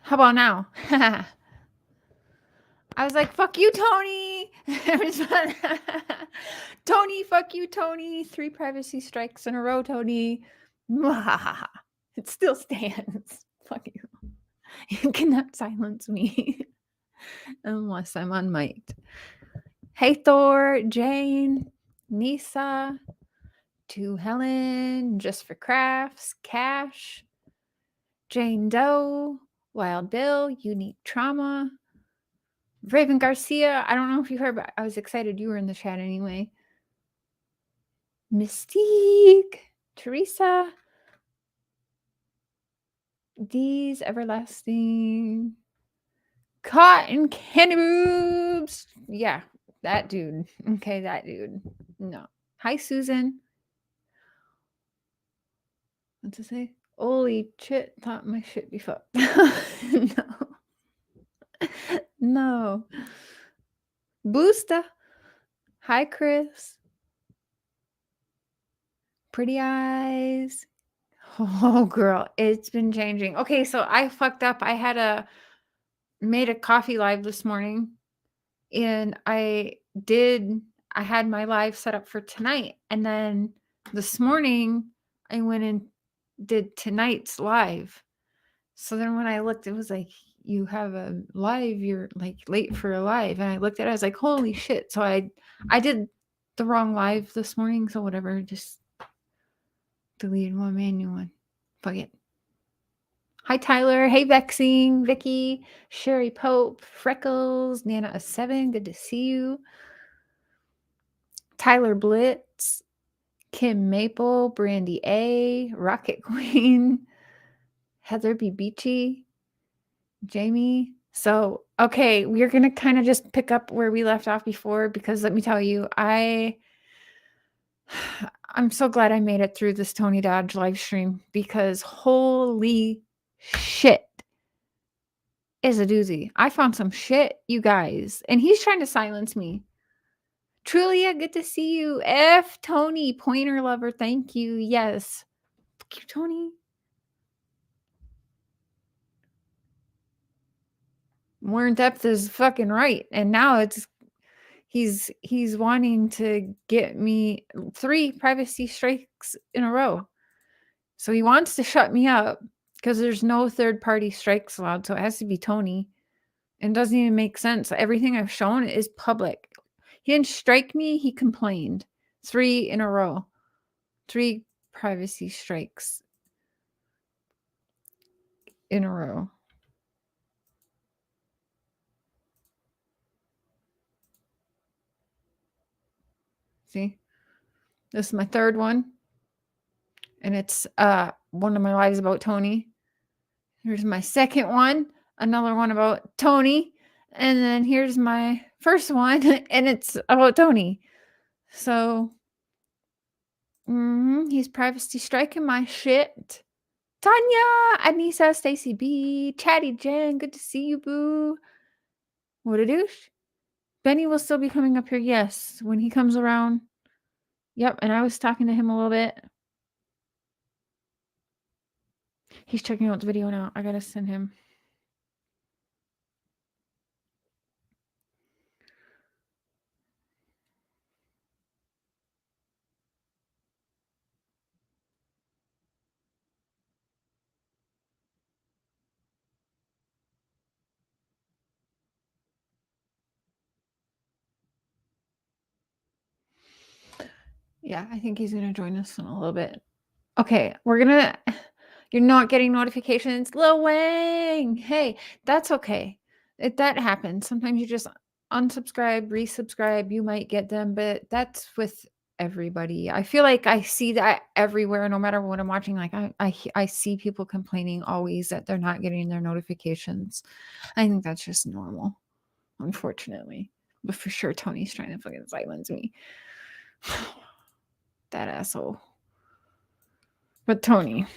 How about now? I was like, fuck you, Tony. Tony, fuck you, Tony. 3 privacy strikes in a row, Tony. It still stands. Fuck you. You cannot silence me unless I'm unmiked. Hey, Thor, Jane, Nisa, to Helen, Just for Crafts, Cash, Jane Doe, Wild Bill, Unique Trauma, Raven Garcia. I don't know if you heard, but I was excited you were in the chat anyway. Mystique, Teresa, D's Everlasting, Cotton Candy Boobs. Yeah, that dude. Okay, that dude. No. Hi, Susan. What's it say? Holy shit, thought my shit be fucked. No. No. Boosta. Hi, Chris. Pretty eyes. Oh, girl, it's been changing. Okay, so I fucked up. I made a coffee live this morning, and I had my live set up for tonight, and then this morning I went and did tonight's live. So then when I looked, it was like, you have a live, you're like late for a live. And I looked at it, I was like, holy shit. So I did the wrong live this morning. So whatever, just deleted one, made a new one. Fuck it. Hi, Tyler. Hey, Vexing, Vicky, Sherry Pope, Freckles, Nana7. Good to see you. Tyler Blitz, Kim Maple, Brandy A, Rocket Queen, Heather B. Beachy, Jamie. So, okay, we're going to kind of just pick up where we left off before, because let me tell you, I'm so glad I made it through this Tony Dodge live stream, because holy shit is a doozy. I found some shit, you guys, and he's trying to silence me. Trulia, good to see you. F. Tony, pointer lover, thank you. Yes. Thank you, Tony. More in depth is fucking right. And now he's wanting to get me 3 privacy strikes in a row. So he wants to shut me up because there's no third party strikes allowed. So it has to be Tony. And it doesn't even make sense. Everything I've shown is public. He didn't strike me. He complained. 3 in a row. 3 privacy strikes in a row. See? This is my 3rd one. And it's one of my lives about Tony. Here's my 2nd one. Another one about Tony. And then here's my 1st one. And it's about Tony. So, he's privacy striking my shit. Tanya, Anissa, Stacy B, Chatty Jen, good to see you, boo. What a douche. Benny will still be coming up here, yes, when he comes around. Yep, and I was talking to him a little bit. He's checking out the video now. I gotta send him. Yeah, I think he's gonna join us in a little bit. Okay, you're not getting notifications. Lil Wang! Hey, that's okay. That happens. Sometimes you just unsubscribe, resubscribe, you might get them, but that's with everybody. I feel like I see that everywhere, no matter what I'm watching. Like I see people complaining always that they're not getting their notifications. I think that's just normal, unfortunately. But for sure, Tony's trying to fucking silence me. That asshole. But Tony.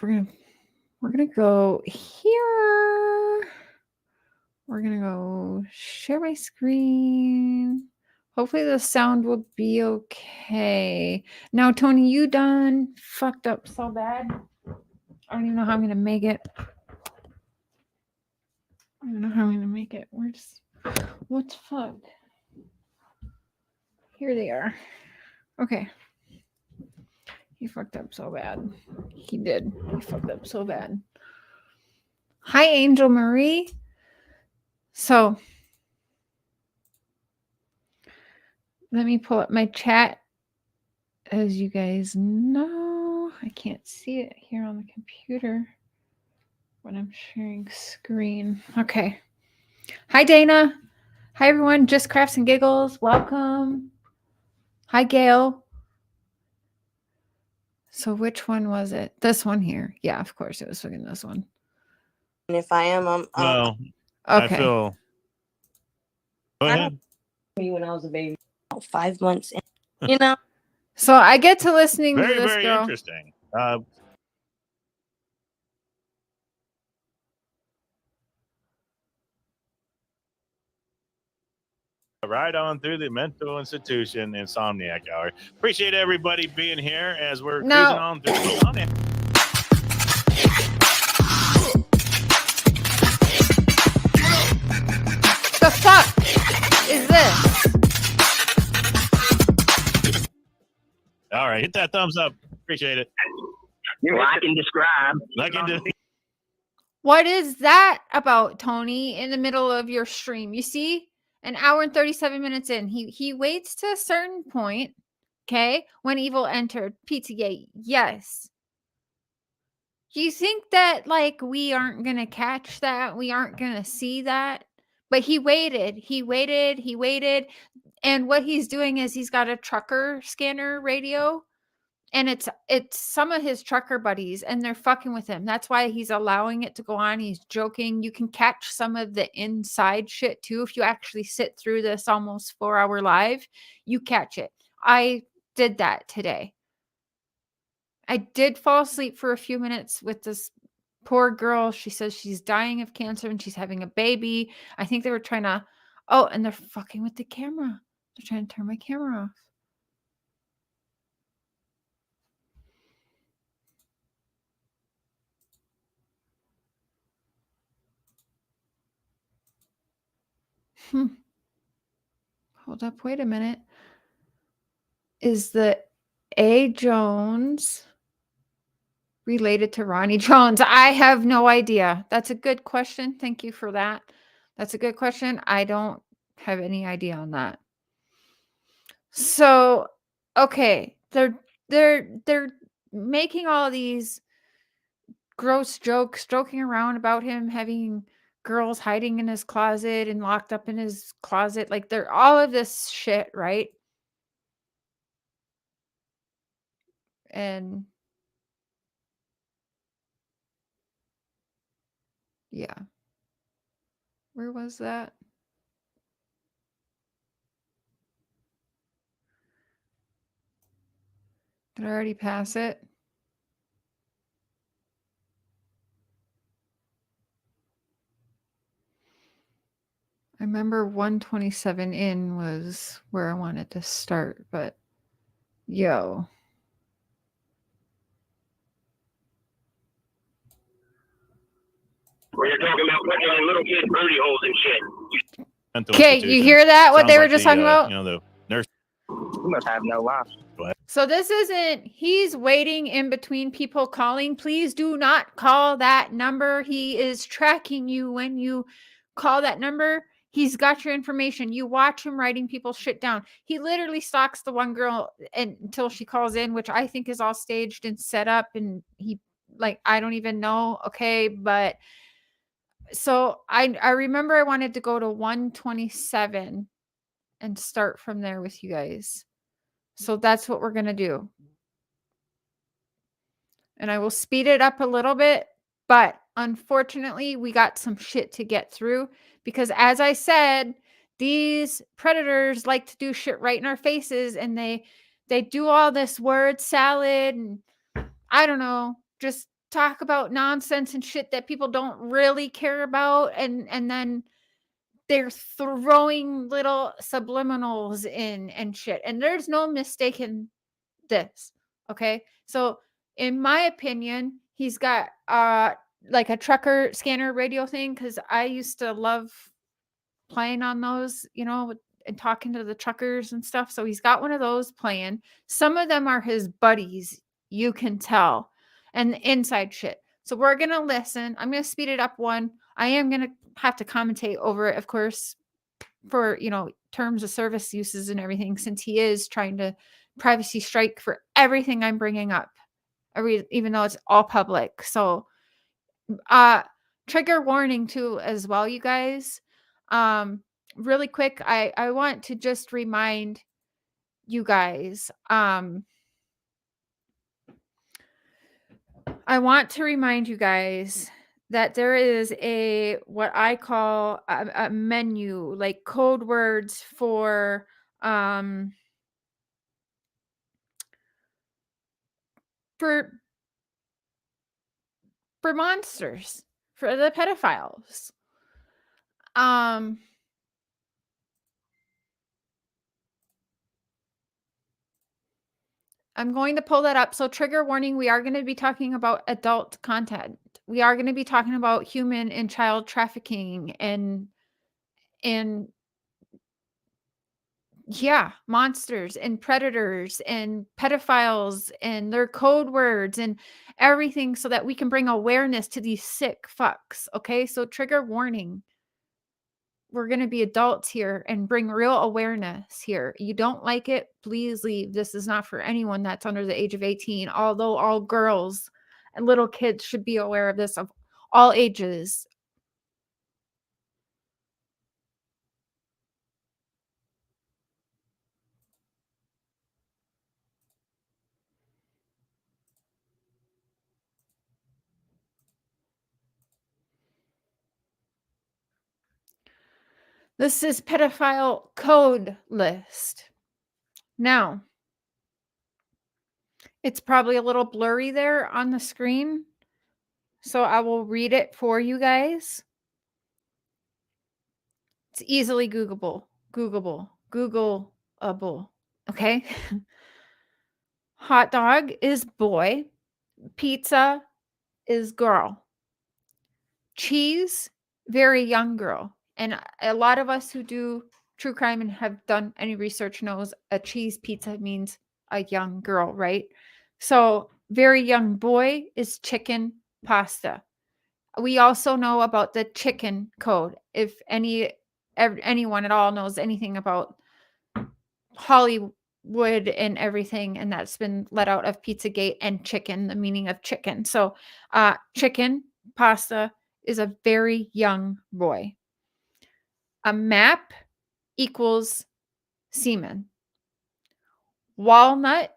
We're gonna go here. We're gonna go share my screen. Hopefully the sound will be okay. Now, Tony, you done fucked up so bad. I don't even know how I'm gonna make it. I don't know how I'm gonna make it. What's fuck? Here they are. Okay. He fucked up so bad. He did. He fucked up so bad. Hi, Angel Marie. So, let me pull up my chat. As you guys know, I can't see it here on the computer when I'm sharing screen. Okay. Hi, Dana. Hi, everyone. Just Crafts and Giggles. Welcome. Hi, Gail. So which one was it? This one here. Yeah, of course it was fucking this one. And if I am, well, okay. I feel. Go ahead. When I was a baby, 5 months in, you know. So I get to listening Very, to this very girl. Interesting. Right on through the mental institution insomniac hour. Appreciate everybody being here as we're cruising on through the insomniac. The fuck is this? All right, hit that thumbs up. Appreciate it. I can describe. What is that about, Tony, in the middle of your stream? You see, an hour and 37 minutes in, he waits to a certain point, okay, when evil entered PTA. Yes. You think that, like, we aren't going to catch that? We aren't going to see that? But he waited. And what he's doing is he's got a trucker scanner radio. And it's some of his trucker buddies, and they're fucking with him. That's why he's allowing it to go on. He's joking. You can catch some of the inside shit too. If you actually sit through this almost 4-hour live, you catch it. I did that today. I did fall asleep for a few minutes with this poor girl. She says she's dying of cancer and she's having a baby. I think they were trying to, and they're fucking with the camera. They're trying to turn my camera off. Hold up, wait a minute. Is the A. Jones related to Ronnie Jones? I have no idea. That's a good question. Thank you for that. That's a good question. I don't have any idea on that. So, okay, they're making all these gross jokes, joking around about him having girls hiding in his closet and locked up in his closet. Like, they're all of this shit, right? And yeah. Where was that? Did I already pass it? I remember 127 in was where I wanted to start, but yo. Where you're talking about putting on little kids' booty holes and shit. Okay, you hear that? What they were just talking about? The nurse. You must have no life. So this isn't, he's waiting in between people calling. Please do not call that number. He is tracking you when you call that number. He's got your information. You watch him writing people's shit down. He literally stalks the one girl until she calls in, which I think is all staged and set up. And he, like, I don't even know. Okay. But so I remember I wanted to go to 127 and start from there with you guys. So that's what we're going to do. And I will speed it up a little bit, but unfortunately, we got some shit to get through because, as I said, these predators like to do shit right in our faces, and they do all this word salad and I don't know, just talk about nonsense and shit that people don't really care about, and then they're throwing little subliminals in and shit. And there's no mistaking this. Okay. So in my opinion, he's got like a trucker scanner radio thing, because I used to love playing on those, and talking to the truckers and stuff. So he's got one of those playing. Some of them are his buddies, you can tell, and the inside shit. So we're going to listen. I'm going to speed it up one. I am going to have to commentate over it, of course, for, terms of service uses and everything, since he is trying to privacy strike for everything I'm bringing up, even though it's all public. So, trigger warning too, as well, you guys. Really quick, I want to just remind you guys, that there is what I call a menu, like code words for monsters, for the pedophiles. I'm going to pull that up. So trigger warning, we are going to be talking about adult content. We are going to be talking about human and child trafficking and yeah, monsters and predators and pedophiles and their code words and everything, so that we can bring awareness to these sick fucks. Okay. So trigger warning. We're going to be adults here and bring real awareness here. You don't like it, please leave. This is not for anyone that's under the age of 18, although all girls and little kids should be aware of this, of all ages. This is pedophile code list. Now, it's probably a little blurry there on the screen, so I will read it for you guys. It's easily Googleable. Okay. Hot dog is boy. Pizza is girl. Cheese, very young girl. And a lot of us who do true crime and have done any research knows a cheese pizza means a young girl, right? So very young boy is chicken pasta. We also know about the chicken code. If anyone at all knows anything about Hollywood and everything, and that's been let out of Pizzagate and chicken, the meaning of chicken. So chicken pasta is a very young boy. A map equals semen. Walnut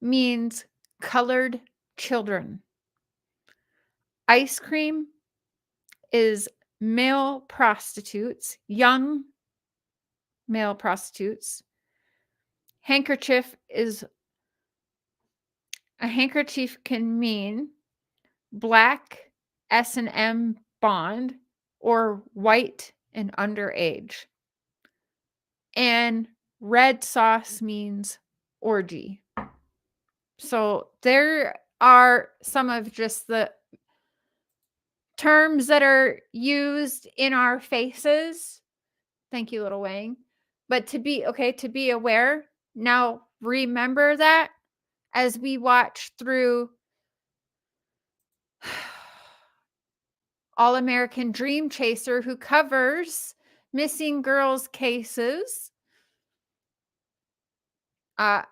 means colored children. Ice cream is male prostitutes, young male prostitutes. Handkerchief can mean black S&M bond or white and underage. And red sauce means orgy. So there are some of just the terms that are used in our faces. Thank you, Little Wang. But to be aware. Now remember that as we watch through All American Dream Chaser, who covers missing girls cases. And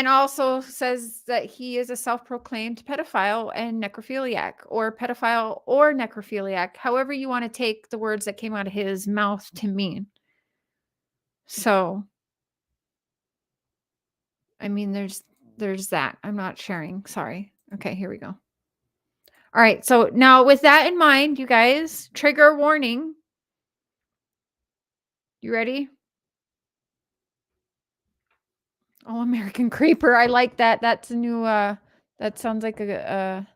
also says that he is a self-proclaimed pedophile and necrophiliac, or pedophile or necrophiliac, however you want to take the words that came out of his mouth to mean. So, I mean, there's that. I'm not sharing. Sorry. Okay, here we go. All right. So now with that in mind, you guys, trigger warning. You ready? All American Creeper. I like that. That's a new, that sounds like that's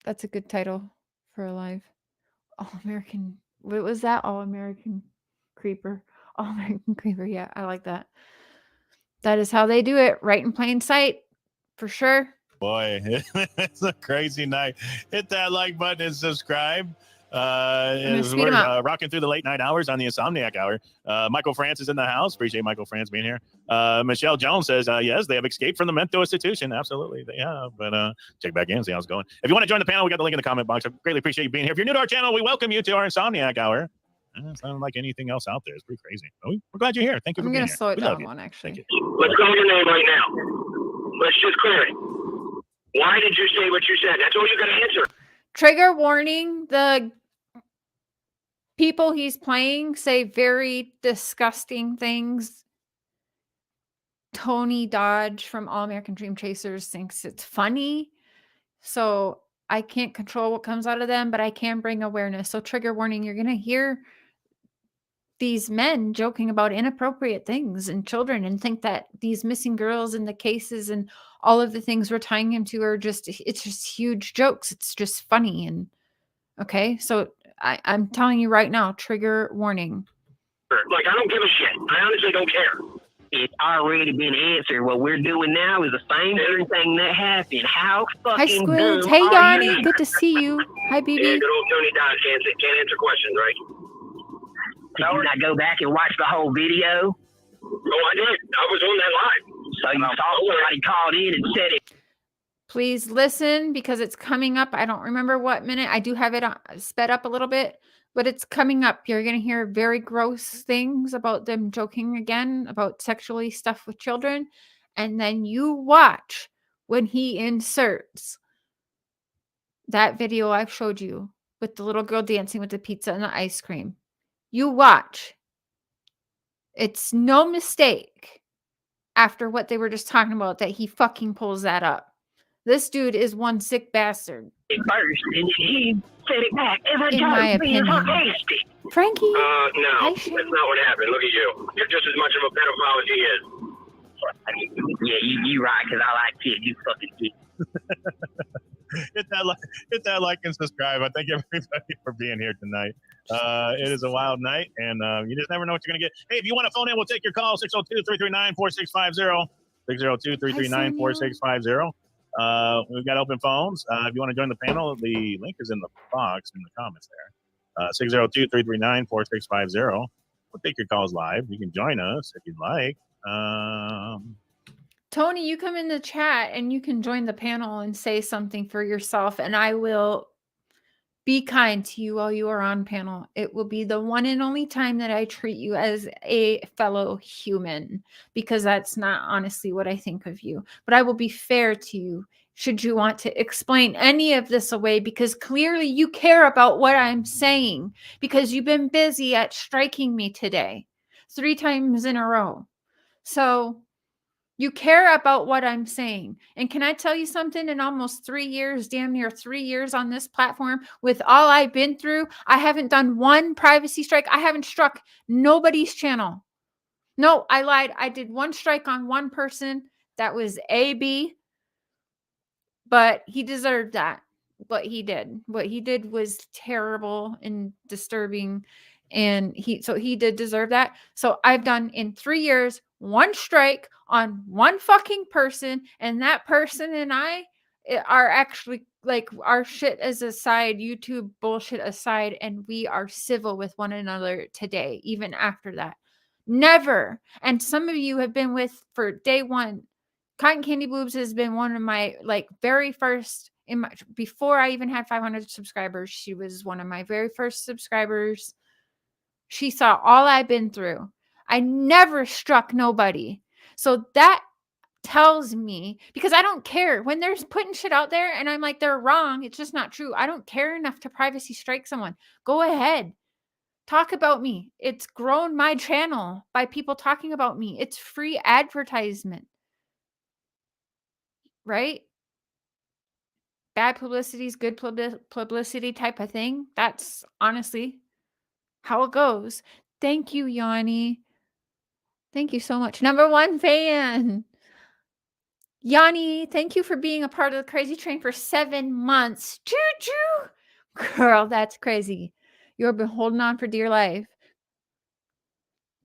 That's a good title for a live. All American. What was that? All American Creeper. All American Creeper. Yeah, I like that. That is how they do it. Right in plain sight. For sure. Boy, it's a crazy night. Hit that like button and subscribe. We're rocking through the late night hours on the Insomniac Hour. Michael France is in the house. Appreciate Michael France being here. Michelle Jones says, yes, they have escaped from the mental institution. Absolutely, they have. But check back in, see how it's going. If you want to join the panel, we got the link in the comment box. I greatly appreciate you being here. If you're new to our channel, we welcome you to our Insomniac Hour. It's not like anything else out there. It's pretty crazy. We're glad you're here. Thank you for being here. I'm going to slow it down one, actually. Let's call your name right now. Let's just clear it. Why did you say what you said? That's all you got to answer. Trigger warning. The people he's playing say very disgusting things. Tony Dodge from All American Dream Chasers thinks it's funny. So I can't control what comes out of them, but I can bring awareness. So trigger warning, you're going to hear these men joking about inappropriate things and children and think that these missing girls and the cases and all of the things we're tying him to are it's just huge jokes. It's just funny. And okay, so I'm telling you right now, trigger warning. Like, I don't give a shit. I honestly don't care. It's already been answered. What we're doing now is the same thing that happened. How fucking Hi, Squids. dumb Hey, are Yanni. you? Good to see you. Hi, BB. Yeah, good old Tony Dodge can't answer questions, right? Did you not go back and watch the whole video? Oh, I did. I was on that live. So you saw somebody called in and said it. Please listen because it's coming up. I don't remember what minute. I do have it sped up a little bit, but it's coming up. You're going to hear very gross things about them joking again about sexually stuff with children. And then you watch when he inserts that video I've showed you with the little girl dancing with the pizza and the ice cream. You watch. It's no mistake after what they were just talking about that he fucking pulls that up. This dude is one sick bastard. First, and then he said it back. In my opinion. Frankie. No, Hi, that's not what happened. Look at you. You're just as much of a pedophile as he is. Yeah, you right, because I like kids. You fucking kid. hit that like and subscribe. I thank everybody for being here tonight. It is a wild night, and you just never know what you're going to get. Hey, if you want to phone in, we'll take your call, 602-339-4650, 602-339-4650. We've got open phones. If you want to join the panel, the link is in the box in the comments there. 602-339-4650. We'll take your calls live. You can join us if you'd like. Tony, you come in the chat and you can join the panel and say something for yourself, and I will be kind to you while you are on panel. It will be the one and only time that I treat you as a fellow human, because that's not honestly what I think of you. But I will be fair to you should you want to explain any of this away, because clearly you care about what I'm saying, because you've been busy at striking me today 3 times in a row. So you care about what I'm saying. And can I tell you something? In almost 3 years, damn near 3 years on this platform, with all I've been through, I haven't done one privacy strike. I haven't struck nobody's channel. No, I lied. I did one strike on one person. That was AB. But he deserved that. What he did was terrible and disturbing. And he did deserve that. So I've done in 3 years, one strike on one fucking person, and that person and I are actually, like, our shit as aside, YouTube bullshit aside, and we are civil with one another today, even after that. Never. And some of you have been with for day one. Cotton Candy Boobs has been one of my, like, very first before I even had 500 subscribers. She was one of my very first subscribers. She saw all I've been through. I never struck nobody. So that tells me, because I don't care when they're putting shit out there and I'm like, they're wrong. It's just not true. I don't care enough to privacy strike someone. Go ahead. Talk about me. It's grown my channel by people talking about me. It's free advertisement. Right? Bad publicity is good publicity type of thing. That's honestly how it goes. Thank you, Yanni. Thank you so much. Number 1 fan. Yanni, thank you for being a part of the Crazy Train for 7 months. Choo-choo. Girl, that's crazy. You've been holding on for dear life.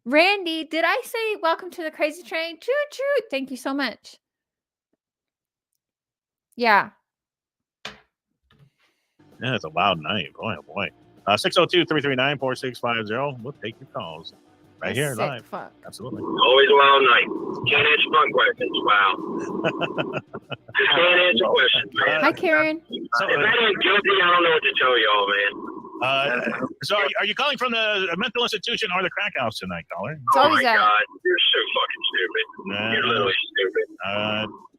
Randy, did I say welcome to the Crazy Train? Choo-choo. Thank you so much. Yeah. Yeah, it's a loud night. Boy, oh boy. 602-339-4650. We'll take your calls right here Sick live. fuck. Absolutely. Always a wild night. Can't answer fun questions. Wow. Just can't answer questions, man. Hi, Karen. So, If that ain't guilty, I don't know what to tell y'all, man. so are you calling from the mental institution or the crack house tonight, caller? It's Oh always my that. God, you're so fucking stupid. You're literally stupid.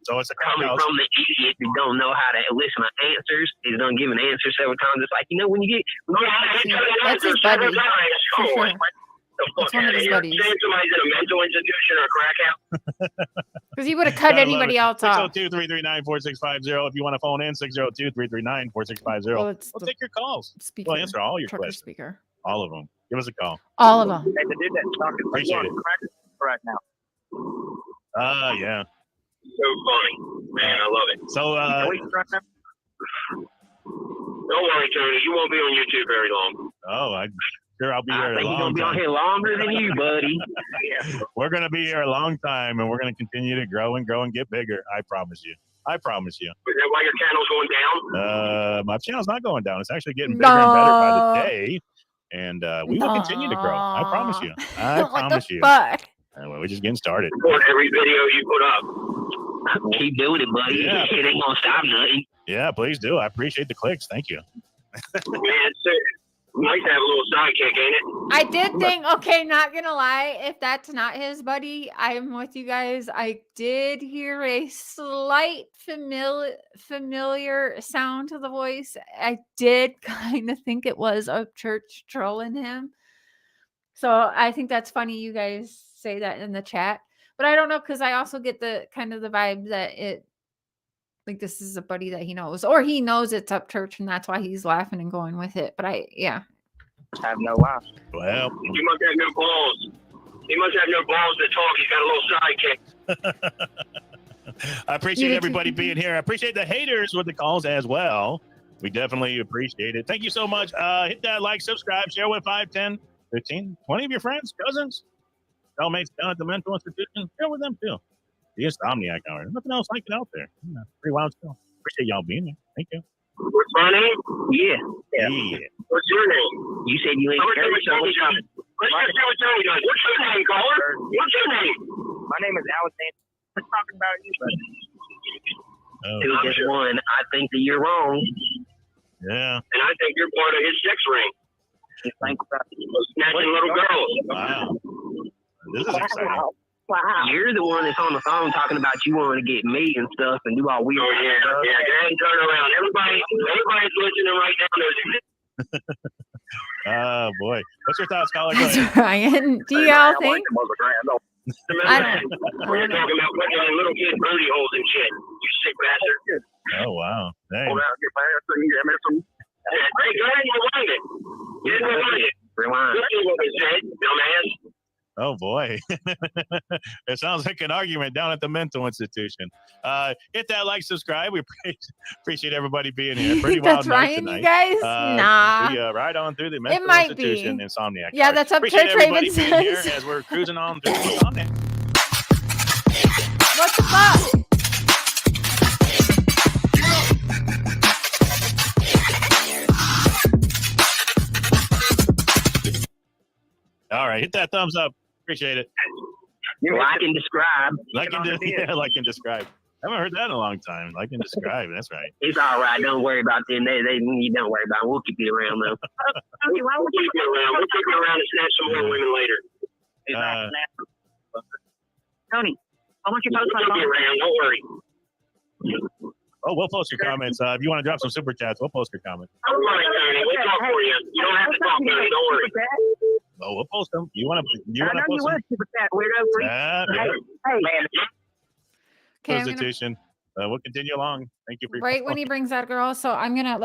So it's a crack Coming house. from the idiot who don't know how to listen to answers, he's done give an answer several times. It's like, when you get That's his buddy. For Come sure. on. The fuck That's one of outta his here. buddies. Saying somebody's in a mental institution or a crack house. Because he would have cut Gotta love anybody it. else off. 602-339-4650. If you want to phone in, 602-339-4650. Well, it's We'll the take your calls. speaker. We'll answer all your Trucker questions. speaker. All of them. Give us a call. All of them. Hey, the dude that's talking, Appreciate it. right now. Yeah. So funny. Man, I love it. So, Right now? Don't worry, Tony. You won't be on YouTube very long. I'll be I here a think he's long gonna be on time. here longer than you, buddy. We're going to be here a long time, and we're going to continue to grow and get bigger. I promise you. I promise you. Is that why your channel's going down? My channel's not going down. It's actually getting bigger and better by the No. day. And we will continue to grow. I promise you. I What promise the you. fuck? We're just getting started. Support every video you put up. Keep doing it, buddy. Yeah. It ain't gonna stop nothing. Yeah, please do. I appreciate the clicks. Thank you. Man, it's nice to have a little sidekick, ain't it? I did think, okay, not gonna lie, if that's not his buddy, I'm with you guys. I did hear a slight familiar sound to the voice. I did kind of think it was a church trolling him. So I think that's funny you guys say that in the chat. But I don't know, because I also get the kind of the vibe that this is a buddy that he knows, or he knows it's up church and that's why he's laughing and going with it. But I have no life. Well, He must have no balls. He must have no balls to talk. He's got a little sidekick. I appreciate You everybody being here. I appreciate the haters with the calls as well. We definitely appreciate it. Thank you so much. Hit that like, subscribe, share with 5, 10, 15, 20 of your friends, cousins, cellmates down at the mental institution. Share with them too. The Insomniac Hour. Nothing else like it out there. Yeah, pretty wild stuff. Appreciate y'all being here. Thank you. What's my name? Yeah. What's your name? You said you ain't Let's scared. see what Tony does. Let's just see what Tony does. What's your name, caller? What's your name? My name is Alexander. We're talking about you, buddy. Oh, Two just one. I think that you're wrong. yeah. And I think you're part of his sex ring. Thanks for Snatching little girls. Wow. This is exciting. Wow. You're the one that's on the phone talking about you wanting to get me and stuff and do all weird Oh, yeah. stuff. Yeah, go ahead and turn around. Everybody's listening right now knows exactly. Oh, boy. What's your thoughts, caller? Go that's ahead. Ryan. Do y'all think? I don't. We're talking about putting in little kid booty holes and shit. You sick bastard. Oh, wow. Dang. Hey, go ahead and rewind it. Get it rewind it. Rewind. This is what it said, dumbass. Oh, boy. It sounds like an argument down at the mental institution. Hit that like, subscribe. We appreciate everybody being here. Pretty wild That's night Ryan, tonight. you guys? Nah. We ride on through the mental might be. institution Insomniac. Yeah, Hour. that's up Appreciate Church everybody being here Ravenson's. as we're cruising on through Insomniac. What the fuck? All right, hit that thumbs up. Appreciate it. Like and describe. Like and describe. I haven't heard that in a long time. Like and describe. That's right. It's all right. Don't worry about them. You don't worry about them. We'll keep you around, though. We'll keep you around. We'll keep you around and snatch some more women later. Tony, how much you We'll post keep you around. Don't worry. Oh, we'll post your comments. If you want to drop some super chats, we'll post your comments. Don't worry, Tony. We'll talk for you. You don't have to talk, Tony. Don't worry. Oh, we'll post them. You want to? I know you post them? was super fat weirdo. Yeah. Hey, man. Okay, I'm gonna, Institution. We'll continue along. Thank you for your right when he brings that girl. So I'm gonna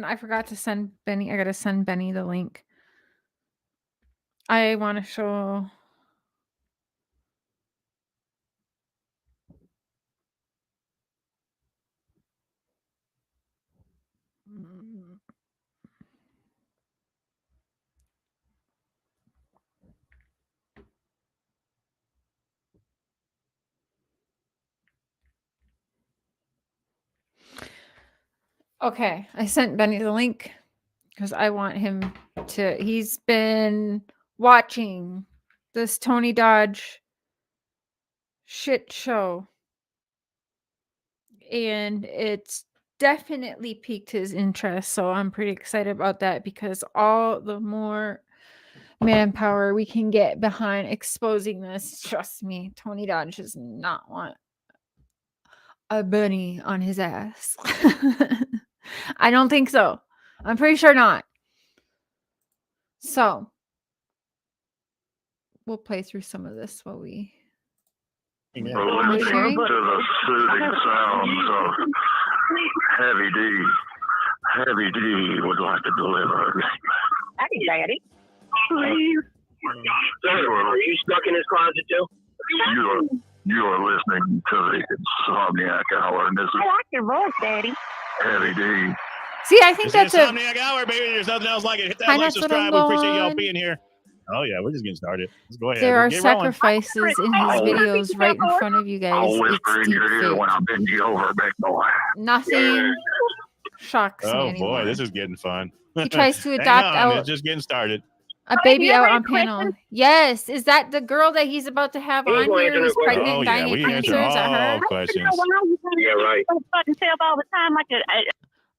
I forgot to send Benny. I gotta send Benny the link. I want to show. Okay, I sent Benny the link because I want him to. He's been watching this Tony Dodge shit show, and it's definitely piqued his interest. So I'm pretty excited about that because all the more manpower we can get behind exposing this, trust me, Tony Dodge does not want a bunny on his ass. I don't think so. I'm pretty sure not. So we'll play through some of this while we Listen to the soothing sounds of Heavy D. Heavy D would like to deliver. Hey, Daddy. Are you stuck in his closet too? You're listening to the Insomniac Hour, and this I is like your voice, Daddy. Heavy D. see. I think It's that's the a. Insomniac Hour, baby. There's nothing else like it. Hit that Hi, like, that's what I'm subscribe. We appreciate y'all going. being here. Oh, yeah, we're just getting started. Let's go ahead. There are Get rolling. sacrifices in his videos right in front of you guys. I'll It's whisper in deep your ear fake. when I bend you over, big boy. Nothing shocks me Oh, anymore. boy, this is getting fun. He tries to Hang adopt on, out it's just getting started. a baby you out ever on had panel. questions? Yes, is that the girl that he's about to have He's on going here? to Who's the- pregnant Oh, and yeah, dying of we answer cancer? Is that all her? questions. Yeah, right. Fucking self all the time like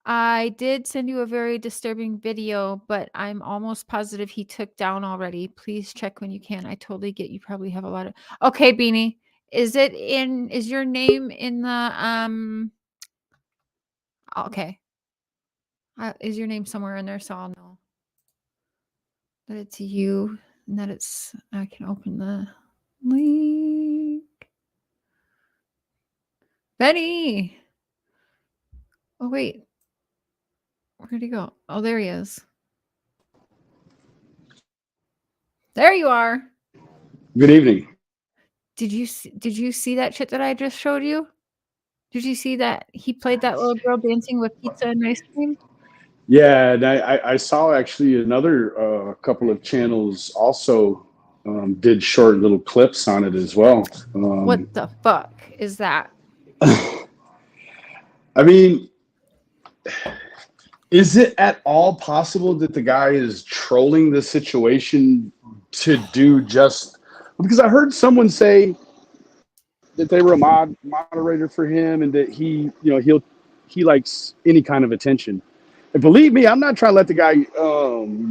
I did send you a very disturbing video, but I'm almost positive he took down already. Please check when you can. I totally get you probably have a lot of. Okay, Beanie, is your name in the Okay, is your name somewhere in there so I'll know that it's you and that it's. I can open the link. Benny. Oh wait, where'd he go? Oh, there he is. There you are. Good evening. Did you see that shit that I just showed you? Did you see that he played that little girl dancing with pizza and ice cream? Yeah, and I saw actually another couple of channels also did short little clips on it as well. What the fuck is that? I mean, is it at all possible that the guy is trolling the situation to do just because I heard someone say that they were a moderator for him and that he likes any kind of attention. And believe me, I'm not trying to let the guy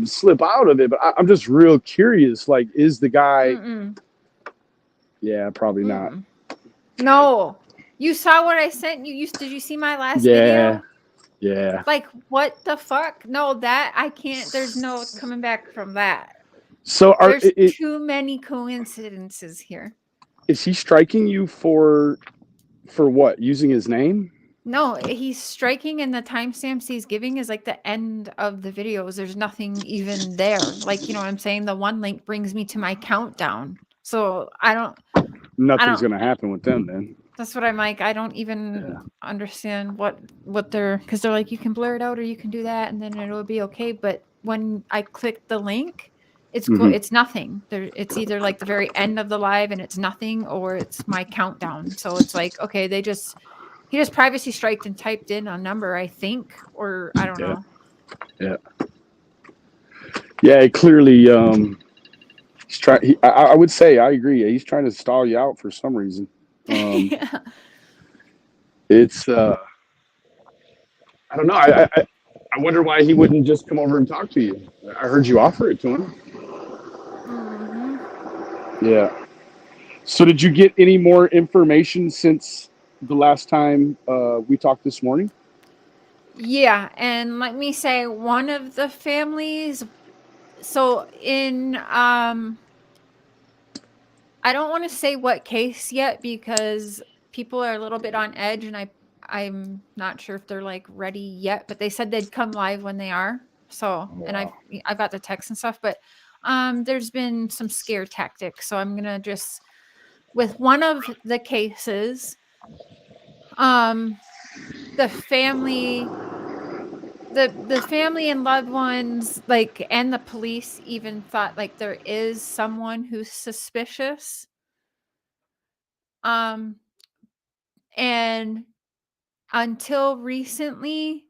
slip out of it, but I'm just real curious. Like, is the guy? Mm-mm. Yeah, probably not. Mm-mm. No, you saw what I sent you. Did you see my last Yeah, video? yeah. Like, what the fuck? No, that I can't. There's no coming back from that. So There's too many coincidences here. is he striking you for what? Using his name? No, he's striking, and the timestamps he's giving is like the end of the videos. There's nothing even there. Like, you know what I'm saying? The one link brings me to my countdown. So Nothing's gonna happen with them then. that's what I'm like. I don't even understand what they're, because they're like, you can blur it out or you can do that and then it'll be okay. But when I click the link, it's it's nothing. It's either like the very end of the live and it's nothing, or it's my countdown. So it's like, okay, he just privacy striked and typed in a number, I think, or I don't know. Yeah, clearly he's trying. I would say I agree. He's trying to stall you out for some reason. Yeah. It's I don't know. I wonder why he wouldn't just come over and talk to you. I heard you offer it to him. Mm-hmm. Yeah. So did you get any more information since the last time we talked this morning? Yeah, and let me say, one of the families, so in I don't want to say what case yet because people are a little bit on edge, and I'm not sure if they're like ready yet, but they said they'd come live when they are. So, and I've got the text and stuff, but there's been some scare tactics. So I'm gonna just, with one of the cases, the family the family and loved ones, like, and the police even thought like there is someone who's suspicious. And until recently,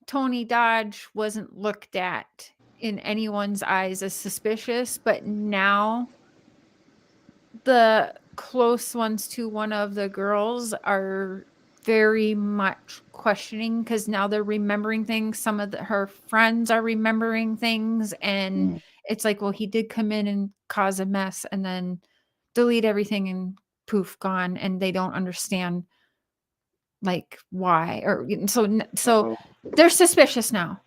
Tony Dodge wasn't looked at in anyone's eyes as suspicious, but now the close ones to one of the girls are very much questioning because now they're remembering things. Some of her friends are remembering things, and it's like, well, he did come in and cause a mess and then delete everything and poof, gone, and they don't understand like why, or so they're suspicious now.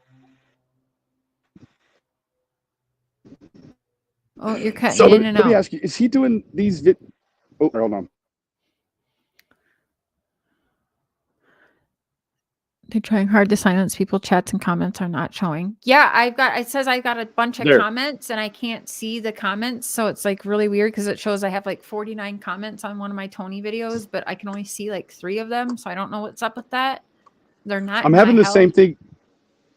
Oh, you're cutting in and let me out. ask you, is he doing these oh, hold on. They're trying hard to silence people. Chats and comments are not showing. Yeah, it says I got a bunch of comments and I can't see the comments. So it's like really weird because it shows I have like 49 comments on one of my Tony videos, but I can only see like 3 of them. So I don't know what's up with that. They're not. I'm having the same thing.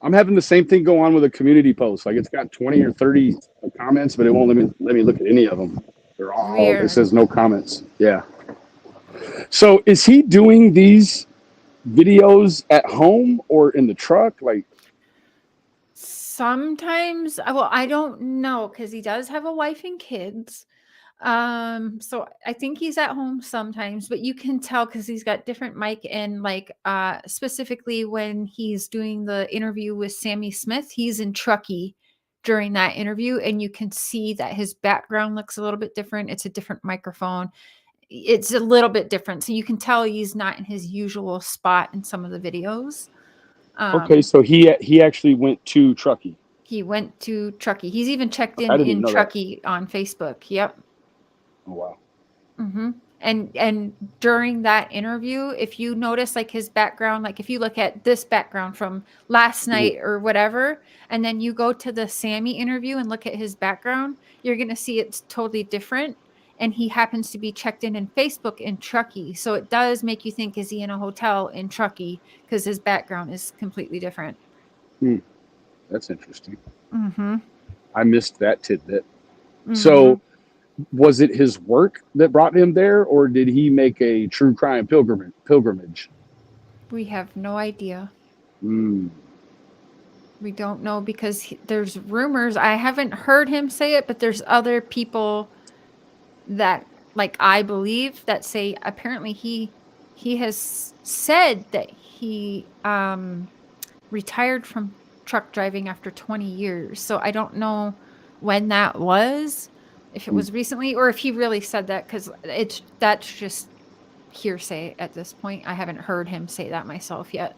I'm having the same thing go on with a community post. Like it's got 20 or 30 comments, but it won't let me look at any of them. They're all, it says no comments. Yeah. So is he doing these videos at home or in the truck? Like sometimes, well, I don't know because he does have a wife and kids. So I think he's at home sometimes, but you can tell because he's got different mic, and like specifically when he's doing the interview with Sammy Smith, he's in Truckee during that interview, and you can see that his background looks a little bit different. It's a different microphone. It's a little bit different. So you can tell he's not in his usual spot in some of the videos. Okay, so he actually went to Truckee. He went to Truckee. He's even checked in Truckee on Facebook. Yep. Oh, wow. Mm-hmm. And during that interview, if you notice like his background, like if you look at this background from last night or whatever, and then you go to the Sammy interview and look at his background, you're going to see it's totally different. And he happens to be checked in Facebook in Truckee. So it does make you think, is he in a hotel in Truckee? Because his background is completely different. That's interesting. Mm-hmm. I missed that tidbit. Mm-hmm. So was it his work that brought him there, or did he make a true crime pilgrimage? We have no idea. We don't know because there's rumors. I haven't heard him say it, but there's other people that, like, I believe that say apparently he has said that he retired from truck driving after 20 years. So I don't know when that was. If it was recently or if he really said that, because that's just hearsay at this point. I haven't heard him say that myself yet.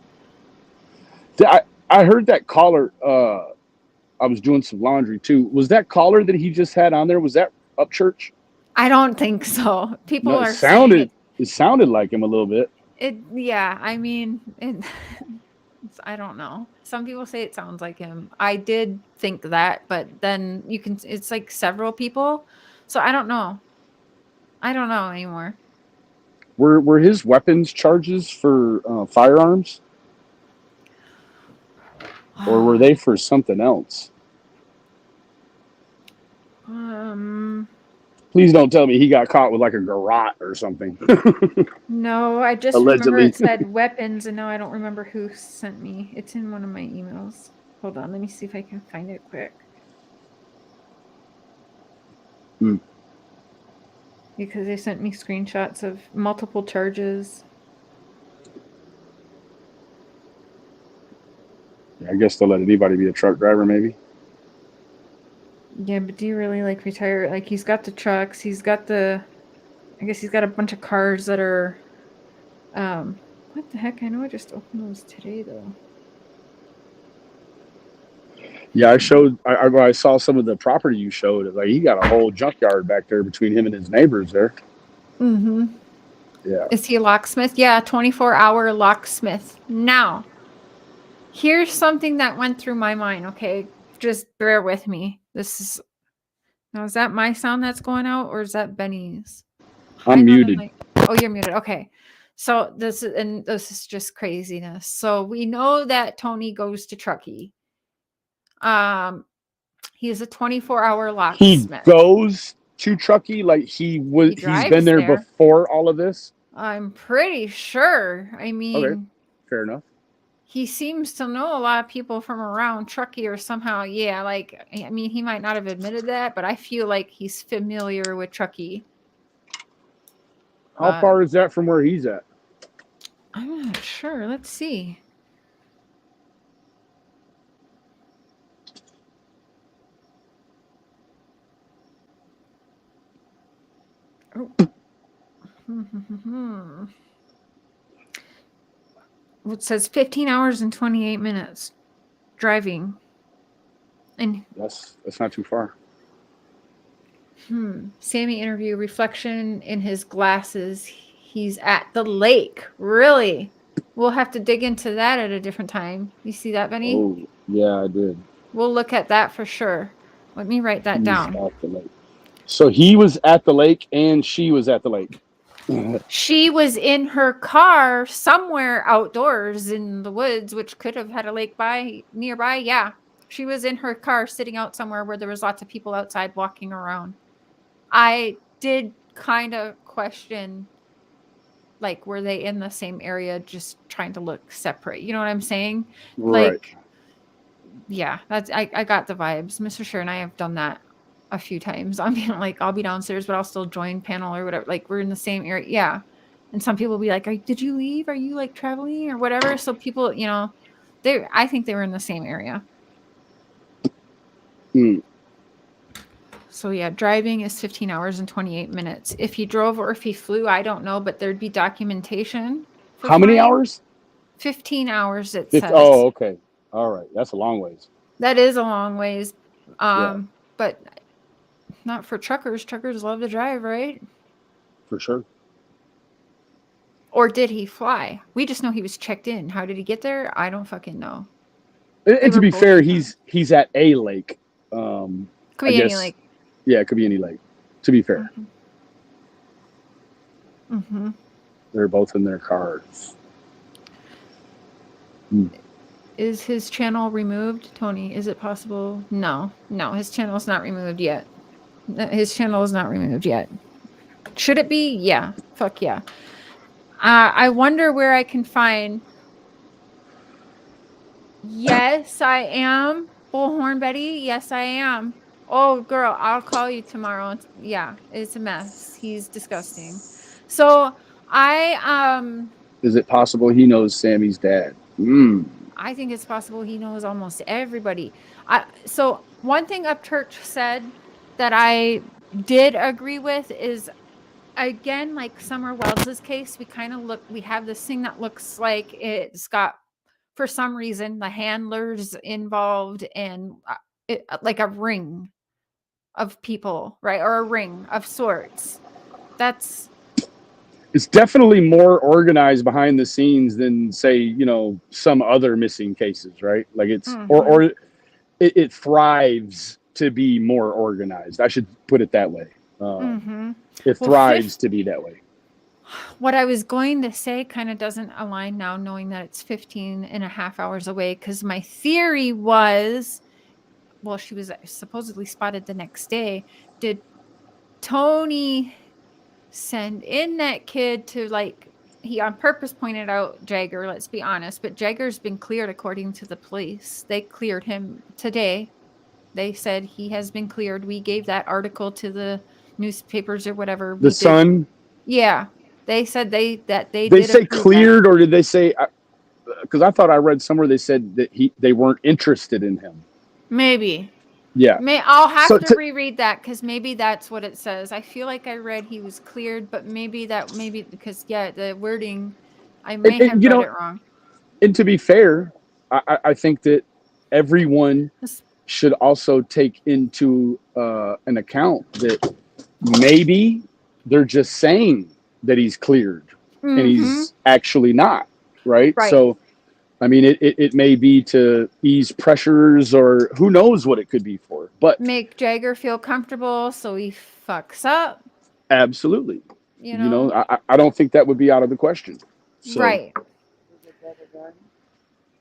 I heard that caller. I was doing some laundry too. Was that caller that he just had on there? Was that Upchurch? I don't think so. People are saying it sounded like him a little bit. Yeah. I mean, I don't know. Some people say it sounds like him. I did think that, but then it's like several people. So I don't know. I don't know anymore. Were his weapons charges for firearms? Or were they for something else? Please don't tell me he got caught with like a garrote or something. No, I just remember it said weapons, and now I don't remember who sent me. It's in one of my emails. Hold on, let me see if I can find it quick. Because they sent me screenshots of multiple charges. I guess they'll let anybody be a truck driver, maybe. Yeah, but do you really like retire? Like he's got the trucks, I guess he's got a bunch of cars that are, what the heck? I know I just opened those today though. Yeah, I saw some of the property you showed. Like he got a whole junkyard back there between him and his neighbors there. Mm-hmm. Yeah. Is he a locksmith? Yeah, 24-hour locksmith. Now, here's something that went through my mind. Okay, just bear with me. Now, is that my sound that's going out or is that Benny's? I'm muted. Oh, you're muted. Okay. So this is just craziness. So we know that Tony goes to Truckee. He is a 24-hour locksmith. He goes to Truckee, like he's been there before all of this. I'm pretty sure. I mean, okay, fair enough. He seems to know a lot of people from around Truckee, or somehow, yeah. Like, I mean, he might not have admitted that, but I feel like he's familiar with Truckee. How far is that from where he's at? I'm not sure. Let's see. Oh. It says 15 hours and 28 minutes driving. And that's not too far. Sammy interview, reflection in his glasses. He's at the lake. Really? We'll have to dig into that at a different time. You see that, Benny? Oh, yeah, I did. We'll look at that for sure. Let me write that down. At the lake. So he was at the lake and she was at the lake. She was in her car somewhere outdoors in the woods, which could have had a lake nearby. Yeah. She was in her car sitting out somewhere where there was lots of people outside walking around. I did kind of question, like, were they in the same area just trying to look separate? You know what I'm saying? Right. Like, yeah, I got the vibes. Mr. Cher and I have done that a few times. I mean, like, I'll be downstairs, but I'll still join panel or whatever. Like, we're in the same area. Yeah. And some people will be like, did you leave? Are you like traveling or whatever? So people, you know, I think they were in the same area. So yeah, driving is 15 hours and 28 minutes. If he drove or if he flew, I don't know, but there'd be documentation. How many hours? 15 hours, it says. Oh, okay. All right. That's a long ways. That is a long ways. Yeah. But not for truckers. Truckers love to drive, right? For sure. Or did he fly? We just know he was checked in. How did he get there? I don't fucking know. And to be fair, he's at a lake. Could be any lake. Yeah, it could be any lake. To be fair. They're both in their cars. Is his channel removed, Tony? Is it possible? No, his channel is not removed yet. His channel is not removed yet. Should it be? Yeah. Fuck yeah. I wonder where I can find. Yes, I am. Bullhorn Betty. Yes, I am. Oh, girl, I'll call you tomorrow. Yeah, it's a mess. He's disgusting. So Is it possible he knows Sammy's dad? I think it's possible he knows almost everybody. So one thing Upchurch said that I did agree with is, again, like Summer Wells's case, we have this thing that looks like it's got, for some reason, the handlers involved and like a ring of people, right? Or a ring of sorts. It's definitely more organized behind the scenes than, say, you know, some other missing cases, right? Like it's, or it thrives to be more organized. I should put it that way. It thrives to be that way. What I was going to say kind of doesn't align now, knowing that it's 15 and a half hours away, because my theory was, well, she was supposedly spotted the next day. Did Tony send in that kid to, like, he on purpose pointed out Jagger, let's be honest, but Jagger's been cleared according to the police. They cleared him today. They said he has been cleared. We gave that article to the newspapers or whatever. The Sun? Yeah. They said they did say cleared that. Or did they say, because I thought I read somewhere they said that they weren't interested in him. Maybe. Yeah. I'll have to reread that, because maybe that's what it says. I feel like I read he was cleared, but maybe because, yeah, the wording, I may have read it wrong. And to be fair, I think that everyone should also take into an account that maybe they're just saying that he's cleared and he's actually not, right? So, I mean, it may be to ease pressures, or who knows what it could be for, but make Jagger feel comfortable so he fucks up. Absolutely. You know? I don't think that would be out of the question. So. Right.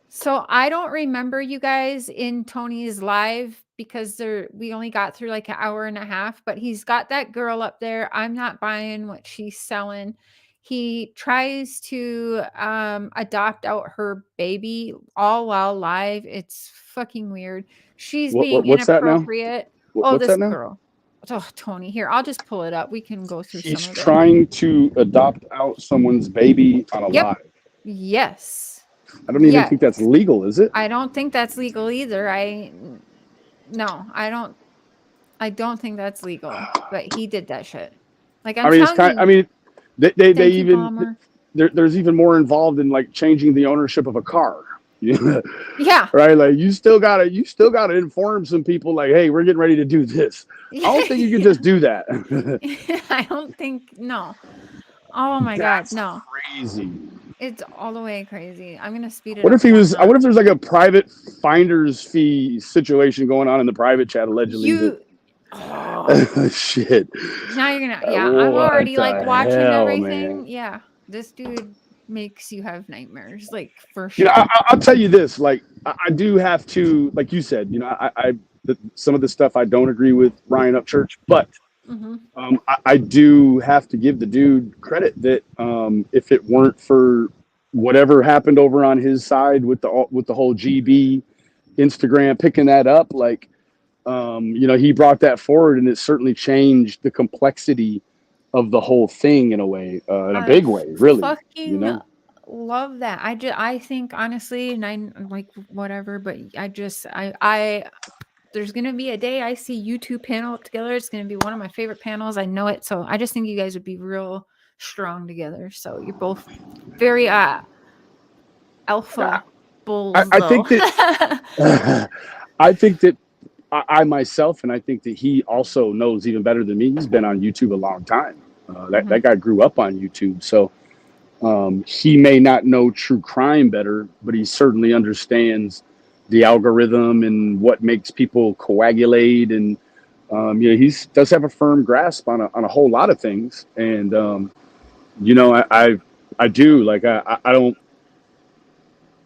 So I don't remember you guys in Tony's live because we only got through like an hour and a half, but he's got that girl up there. I'm not buying what she's selling. He tries to adopt out her baby all while live. It's fucking weird. She's being what's that now? inappropriate. What's This that now? girl. Oh, Tony, here, I'll just pull it up. We can go through She's some of it. trying to adopt out someone's baby on a live. Yes. I don't even think that's legal, is it? I don't think that's legal either. I don't think that's legal. But he did that shit. Like I'm telling you. They even there's even more involved in like changing the ownership of a car. Yeah. Right. Like you still gotta inform some people like, hey, we're getting ready to do this. I don't think you can just do that. I don't think no. Oh my God, no. Crazy. It's all the way crazy. I'm gonna speed it up. What if he was? I wonder if there's like a private finder's fee situation going on in the private chat allegedly. Shit. Now you're gonna. Yeah, I'm already like watching everything. Man. Yeah, this dude makes you have nightmares, like for sure. I'll tell you this. Like I do have to, like you said, some of the stuff I don't agree with Ryan Upchurch, but I do have to give the dude credit that if it weren't for whatever happened over on his side with the whole GB Instagram picking that up, like he brought that forward, and it certainly changed the complexity of the whole thing in a way, in a big way, really. Fucking love that. I think honestly, and I like whatever, but I there's gonna be a day I see you two panel up together. It's gonna be one of my favorite panels. I know it. So I just think you guys would be real strong together. So you're both very alpha bulls. I think that I myself, and I think that he also knows even better than me. He's been on YouTube a long time. That guy grew up on YouTube, so he may not know true crime better, but he certainly understands the algorithm and what makes people coagulate, and he does have a firm grasp on a whole lot of things. And I do like I don't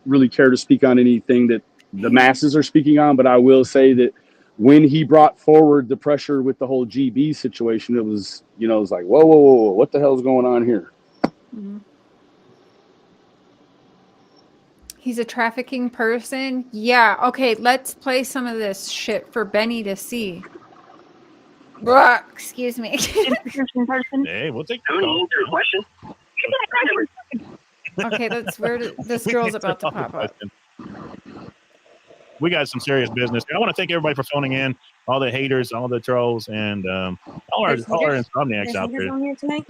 really care to speak on anything that the masses are speaking on, but I will say that when he brought forward the pressure with the whole GB situation, it was it was like whoa, what the hell's going on here? He's a trafficking person. Yeah. Okay. Let's play some of this shit for Benny to see. Excuse me. Hey, we'll take Tony, answer a question. Okay, that's where this girl's about to pop up. We got some serious business. I want to thank everybody for phoning in, all the haters, all the trolls, and all our insomniacs out there. On here tonight?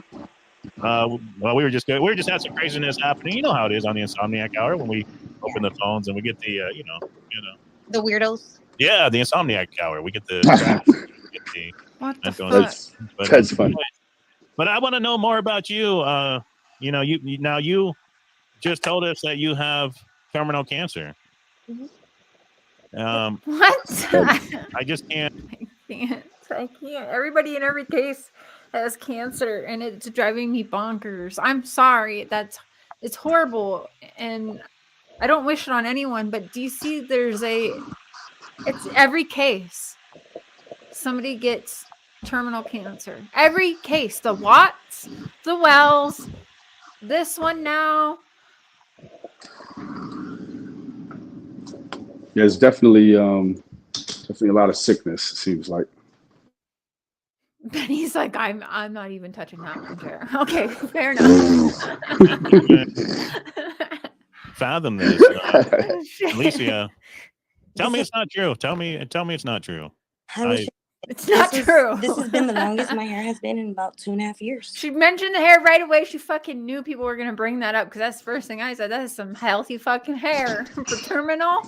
Well, we were just had some craziness happening. You know how it is on the Insomniac Hour when we open the phones and we get the The weirdos. Yeah, the Insomniac Hour. We get the what the fuck? That's fun. But I want to know more about you. You just told us that you have terminal cancer. What? I just can't. I can't. Everybody in every case has cancer, and it's driving me bonkers. I'm sorry. It's horrible, and I don't wish it on anyone. But do you see? It's every case. Somebody gets terminal cancer. Every case. The Watts, the Wells, this one now. There's definitely a lot of sickness, it seems like. Benny's like, I'm not even touching that one, Cher. Okay, fair enough. Fathom this. Alicia, tell me it's not true. Tell me it's not true. It's not true. This has been the longest my hair has been in about 2.5 years. She mentioned the hair right away. She fucking knew people were going to bring that up because that's the first thing I said. That is some healthy fucking hair for terminal.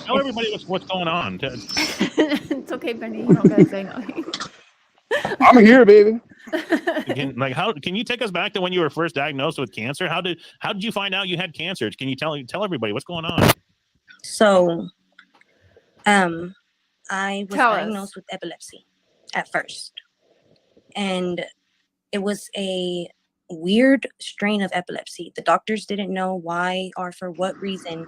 Tell everybody what's going on. It's okay, Benny. You don't got to say nothing. I'm here, baby. Can you take us back to when you were first diagnosed with cancer? How did you find out you had cancer? Can you tell everybody what's going on? So, I was diagnosed with epilepsy at first, and It was a weird strain of epilepsy. The doctors didn't know why or for what reason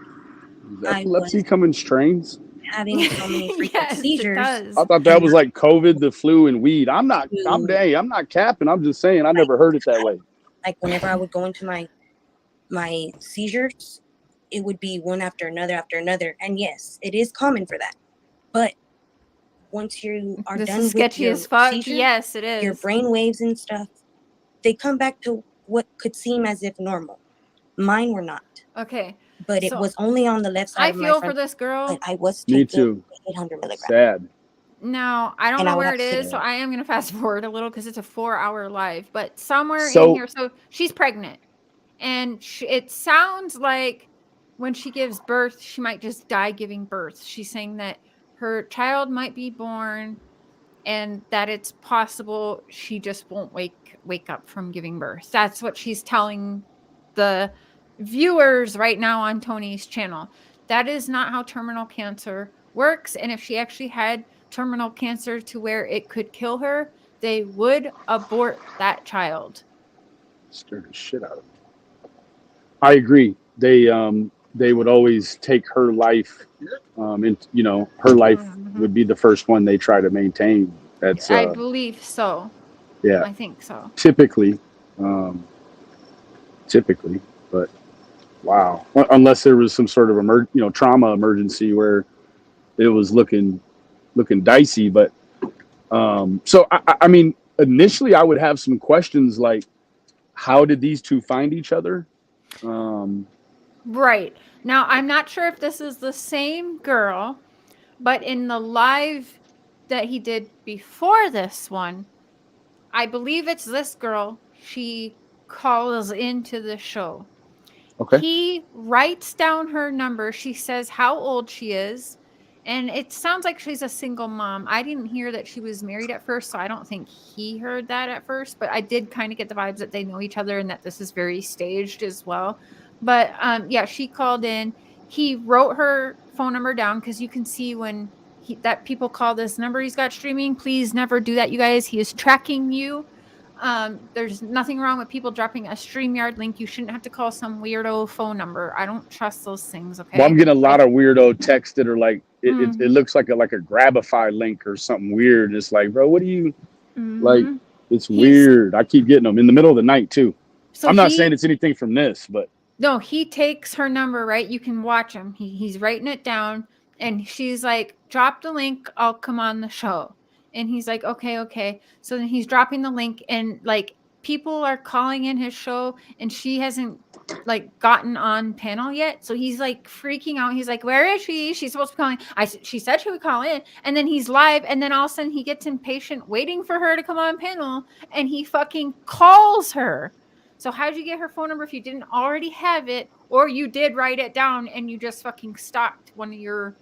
I Epilepsy was come in strains. having so many frequent Yes, it seizures. does. I thought that And was like COVID, the flu, and weed. I'm not capping. I'm just saying I never heard it that way. like whenever I would go into my seizures, it would be one after another. And yes, it is common for that. But once you are This done is with sketchy your as fuck. seizure, Yes, it your is. brain waves and stuff, they come back to what could seem as if normal. Mine were not. Okay. But it So, was only on the left side I of my feel for front. this girl. But I was Me taking too. 800 milligrams. Sad. Now, I don't And I know would where have it to sit is, so in it. I am going to fast forward a little because it's a 4-hour live. But somewhere in So- here, so she's pregnant. And it sounds like when she gives birth, she might just die giving birth. She's saying that her child might be born and that it's possible she just won't wake up from giving birth. That's what she's telling the viewers right now on Tony's channel. That is not how terminal cancer works. And if she actually had terminal cancer to where it could kill her, they would abort that child. Scared the shit out of me. I agree. They would always take her life, and her life would be the first one they try to maintain. That's I believe so. yeah, I think so. typically, but wow, unless there was some sort of trauma emergency where it was looking dicey. But so I mean, initially I would have some questions like, how did these two find each other? Right. Now, I'm not sure if this is the same girl, but in the live that he did before this one, I believe it's this girl. She calls into the show. Okay. He writes down her number. She says how old she is. And it sounds like she's a single mom. I didn't hear that she was married at first, so I don't think he heard that at first. But I did kind of get the vibes that they know each other and that this is very staged as well. But yeah, she called in. He wrote her phone number down because you can see when that people call this number he's got streaming. Please never do that, you guys. He is tracking you. There's nothing wrong with people dropping a StreamYard link. You shouldn't have to call some weirdo phone number. I don't trust those things. Okay. Well, I'm getting a lot of weirdo texts that are like, it looks like a Grabify link or something weird. It's like, bro, what do you like? It's weird. I keep getting them in the middle of the night too. So I'm not saying it's anything from this, but no, he takes her number, right? You can watch him. He's writing it down, and she's like, drop the link. I'll come on the show. And he's like, okay. So then he's dropping the link, and like people are calling in his show, and she hasn't like gotten on panel yet. So he's like freaking out. He's like, where is she? She's supposed to be calling. She said she would call in, and then he's live, and then all of a sudden he gets impatient waiting for her to come on panel, and he fucking calls her. So how'd you get her phone number if you didn't already have it, or you did write it down and you just fucking stalked one of your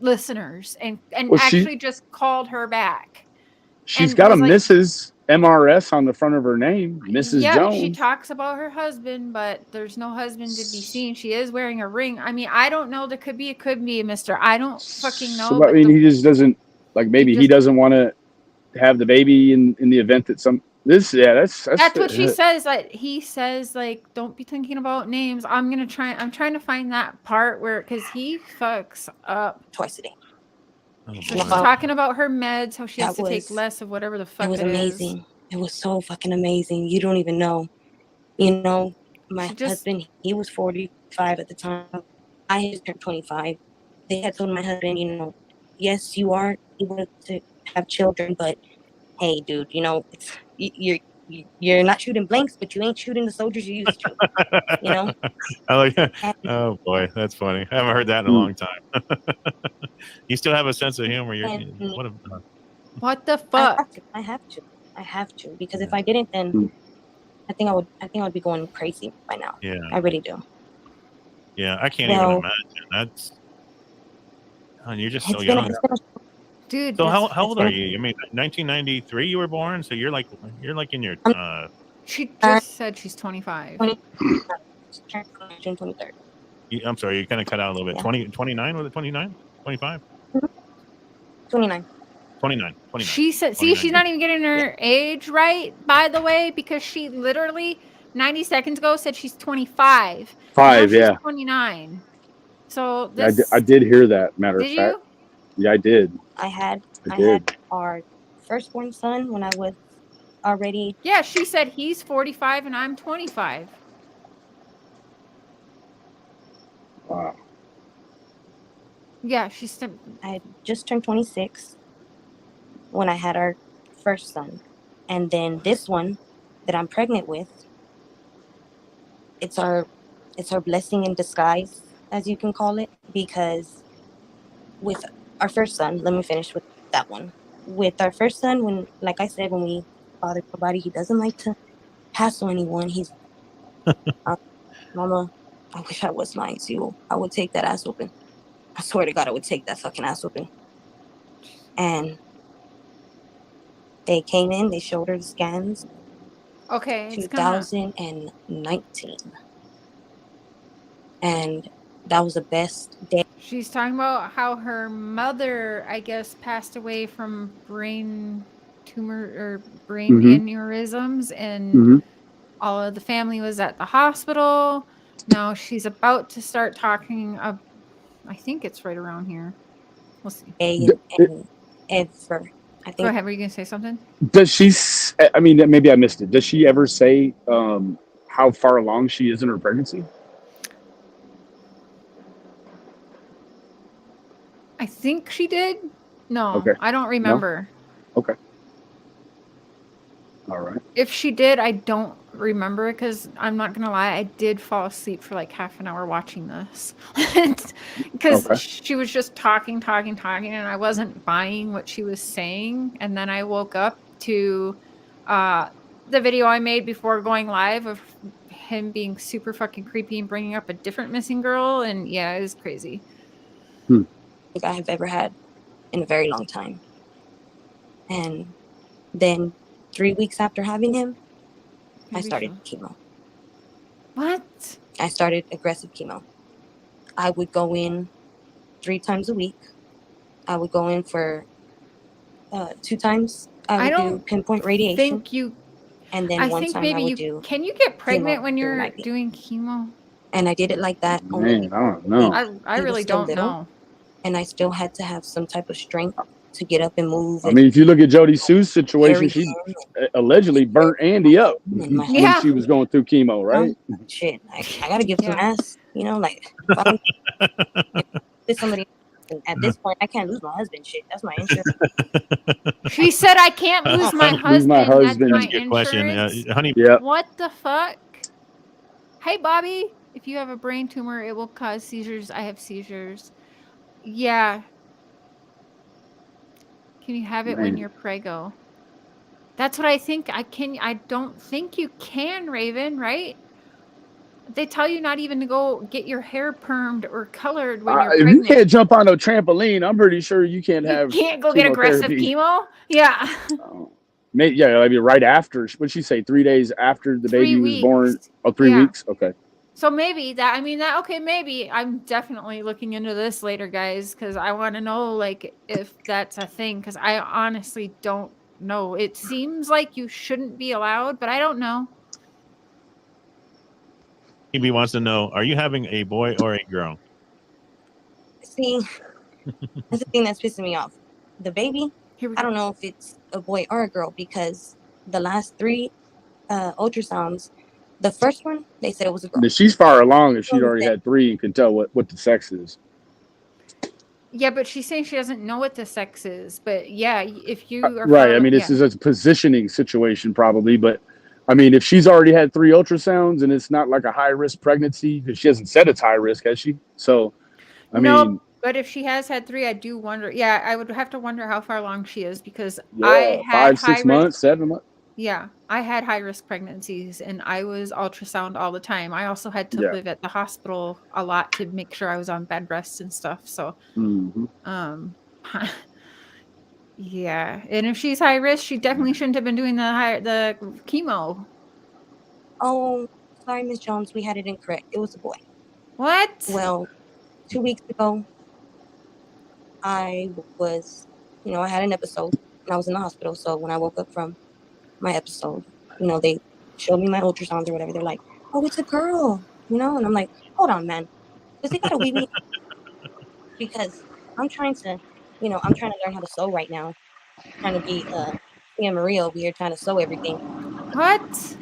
listeners and actually just called her back? She's got a Mrs. MRS on the front of her name, Mrs. Jones. She talks about her husband, but there's no husband to be seen. She is wearing a ring. I mean, I don't know. It could be a mister. I don't fucking know. So, I mean, he just doesn't maybe he doesn't want to have the baby in the event that that's what she says. Like he says, like, don't be thinking about names. I'm trying to find that part because he fucks up twice a day. Oh, so she's talking about her meds, how she has to take less of whatever the fuck it was amazing. It was so fucking amazing. You don't even know. My husband, he was 45 at the time. I had turned 25. They had told my husband, yes, you are able to have children, but hey, dude, it's you're not shooting blanks, but you ain't shooting the soldiers you used to. I like that. Oh boy, that's funny. I haven't heard that in a long time. You still have a sense of humor. What the fuck? I have to because if I didn't, then I think I would be going crazy by now. Yeah, I really do. Yeah, I can't even imagine. You're just so young. Dude, so how old are you? I mean, 1993 you were born, so you're like in your. She just said she's 25. June 23rd. I'm sorry, you kind of cut out a little bit. 29 was it? 29, 25. 29. 29. She said, see, she's not even getting her age right, by the way, because she literally 90 seconds ago said she's 25. 5, now yeah. she's 29. So this. I did hear that, matter of Did fact. you? Yeah, I did. I had did. our firstborn son when I was already. Yeah, she said he's 45 and I'm 25. Wow. Yeah, she said. I had just turned 26 when I had our first son. And then this one that I'm pregnant with, it's our blessing in disguise, as you can call it, because with our first son, let me finish with that one. With our first son, when, like I said, when we father somebody, he doesn't like to hassle anyone. He's, Mama, I wish I was lying to you. I would take that ass whooping. I swear to God, I would take that fucking ass whooping. And they came in, they showed her the scans. Okay, 2019. And that was the best day. She's talking about how her mother, I guess, passed away from brain tumor or brain aneurysms, and all of the family was at the hospital. Now she's about to start talking. I think it's right around here. We'll see. And ever. I think. Go ahead. Were you gonna say something? Does she? I mean, maybe I missed it. Does she ever say how far along she is in her pregnancy? I think she did. No, Okay. I don't remember. No? Okay. All right. If she did, I don't remember it because I'm not gonna lie, I did fall asleep for like half an hour watching this because she was just talking, and I wasn't buying what she was saying. And then I woke up to the video I made before going live of him being super fucking creepy and bringing up a different missing girl, and yeah, it was crazy. I have ever had in a very long time. And then 3 weeks after having him, I started chemo. What? I started aggressive chemo. I would go in 3 times a week. I would go in for 2 times. I would do pinpoint radiation. Think you. And then one time I would do. Can you get pregnant when you're doing chemo? And I did it like that. Man, I don't know. I really don't know. And I still had to have some type of strength to get up and move. I mean, if you look at Jody Sue's situation, she allegedly burnt Andy up when she was going through chemo, right? Shit, I gotta give some ass, you know, like if somebody. At this point, I can't lose my husband. Shit, that's my insurance. She said I can't lose my husband. That's my good question, honey. Yeah. What the fuck? Hey, Bobby, if you have a brain tumor, it will cause seizures. I have seizures. Yeah. Can you have it when you're prego? That's what I think. I don't think you can, Raven, right? They tell you not even to go get your hair permed or colored when you're pregnant. If you can't jump on a trampoline, I'm pretty sure you can't have. You can't go get aggressive chemo? Yeah. Yeah, I mean, right after. What'd she say? 3 days after the baby was born? Oh, 3 weeks? Okay. So maybe maybe I'm definitely looking into this later, guys, because I want to know, like, if that's a thing, because I honestly don't know. It seems like you shouldn't be allowed, but I don't know. EB wants to know, are you having a boy or a girl? See, that's the thing that's pissing me off. The baby, I don't know if it's a boy or a girl, because the last 3 ultrasounds, the first one, they said it was a girl. She's far along if she'd already had 3 and can tell what the sex is. Yeah, but she's saying she doesn't know what the sex is. But yeah, if you are right, I mean, this is a positioning situation probably, but I mean, if she's already had 3 ultrasounds and it's not like a high risk pregnancy, because she hasn't said it's high risk, has she? So, I mean, but if she has had 3, I do wonder. Yeah, I would have to wonder how far along she is, because yeah, I had 5, 6 months, 7 months. Yeah, I had high risk pregnancies and I was ultrasound all the time. I also had to live at the hospital a lot to make sure I was on bed rest and stuff. So, yeah. And if she's high risk, she definitely shouldn't have been doing the chemo. Oh, sorry, Miss Jones, we had it incorrect. It was a boy. What? Well, 2 weeks ago, I was you know, I had an episode and I was in the hospital. So when I woke up from my episode, you know, they showed me my ultrasounds or whatever. They're like, oh, it's a girl, you know? And I'm like, hold on, man. Because they got to weed me because I'm trying to, you know, I'm trying to learn how to sew right now. Trying to be Tia Maria over here trying to sew everything. What?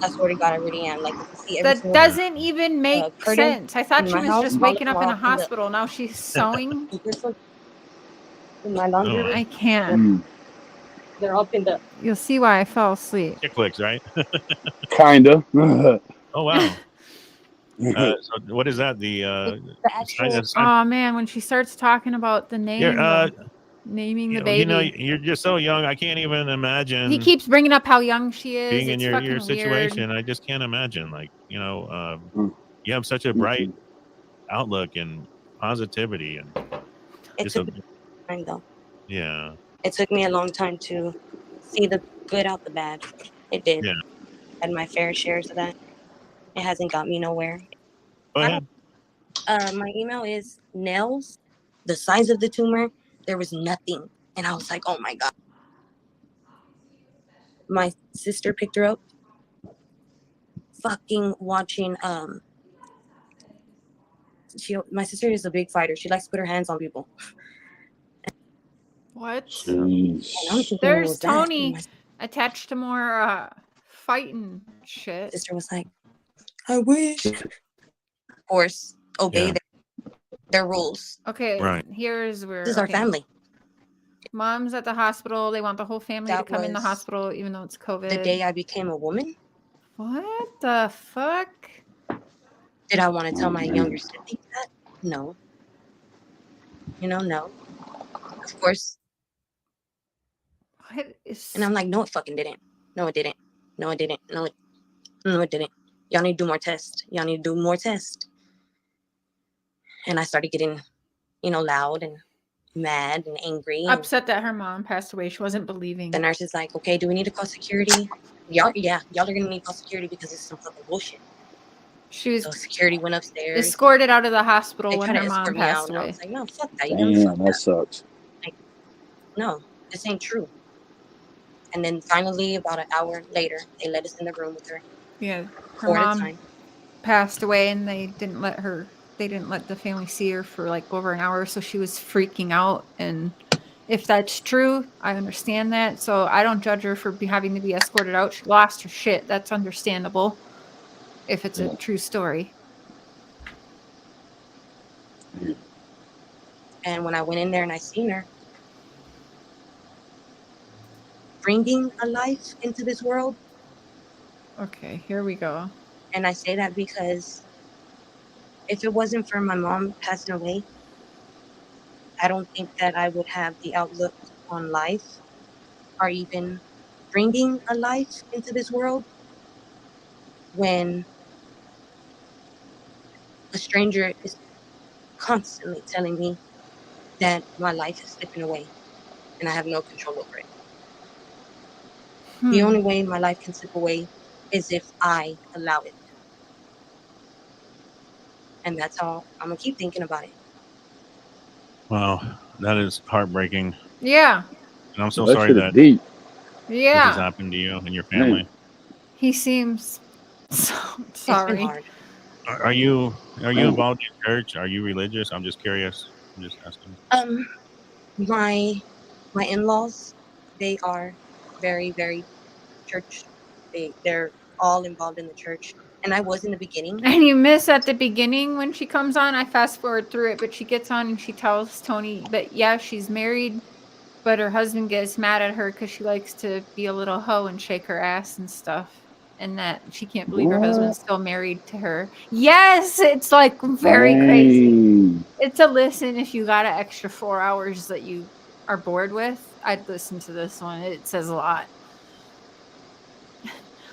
I swear to God, I really am. Like, if you see every That single doesn't even make curtain sense. I thought in she my was house, just all of waking them up are in a all pinned up. hospital. Now she's sewing. In my laundry room, I can't. they're all pinned up. You'll see why I fell asleep. Chick flicks, right? Kinda. Oh wow. So what is that? The The actual. Oh man, when she starts talking about the name, naming the you know, baby, you're just so young. I can't even imagine. he keeps bringing up how young she is. Being in It's your fucking situation. weird. I just can't imagine. Like, you know, you have such a bright outlook and positivity, and It just took me time though. yeah. It took me a long time to see the good out the bad. It did. Yeah. I had my fair shares of that. It hasn't got me nowhere. Go ahead. My email is nails. The size of the tumor, there was nothing, and I was like, oh my God. My sister picked her up. Fucking watching. My sister is a big fighter. She likes to put her hands on people. What? There's Tony attached to more fighting shit. My sister was like, I wish. Of course, obey their rules. Okay, right. Here's where this is our family. Mom's at the hospital. They want the whole family to come in the hospital, even though it's COVID. The day I became a woman. What the fuck? Did I want to tell my younger siblings that? No. You know, no. Of course. What is... And I'm like, no, it fucking didn't. No, it didn't. No, it didn't. No, it didn't. Y'all need to do more tests. Y'all need to do more tests. And I started getting, you know, loud and mad and angry. Upset that her mom passed away. She wasn't believing. The nurse is like, okay, do we need to call security? Y'all are going to need to call security because this is some fucking bullshit. She was so security went upstairs. Escorted out of the hospital They when her mom passed away. I was like, no, fuck that. Damn, that sucks. Like, no, this ain't true. And then finally, about an hour later, they let us in the room with her. Yeah, her mom passed away, and they didn't let the family see her for like over an hour. So she was freaking out. And if that's true, I understand that. So I don't judge her for having to be escorted out. She lost her shit. That's understandable. If it's a true story. And when I went in there and I seen her bringing a life into this world. Okay, here we go. And I say that because if it wasn't for my mom passing away, I don't think that I would have the outlook on life or even bringing a life into this world when a stranger is constantly telling me that my life is slipping away and I have no control over it. The only way my life can slip away is if I allow it. And that's how I'm going to keep thinking about it. Wow, that is heartbreaking. Yeah. And I'm so sorry that deep. this has happened to you and your family. He seems so sorry. Are you involved in church? Are you religious? I'm just curious. I'm just asking. My in-laws, they are very, very church. They're all involved in the church. And I was in the beginning. And you miss at the beginning when she comes on. I fast forward through it, but she gets on and she tells Tony that, yeah, she's married, but her husband gets mad at her because she likes to be a little hoe and shake her ass and stuff. And that she can't believe her husband's still married to her. Yes, it's like very crazy. It's a listen if you got an extra 4 hours that you are bored with. I'd listen to this one. It says a lot.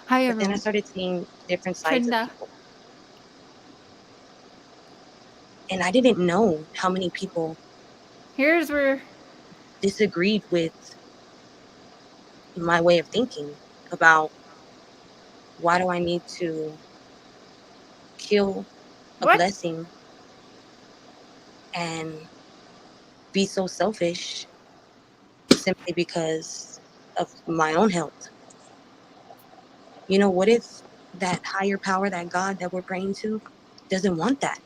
Hi, everyone. But then I started seeing different sides of people. And I didn't know how many people here's where disagreed with my way of thinking about why do I need to kill a blessing and be so selfish simply because of my own health. You know, what if that higher power, that God that we're praying to, doesn't want that?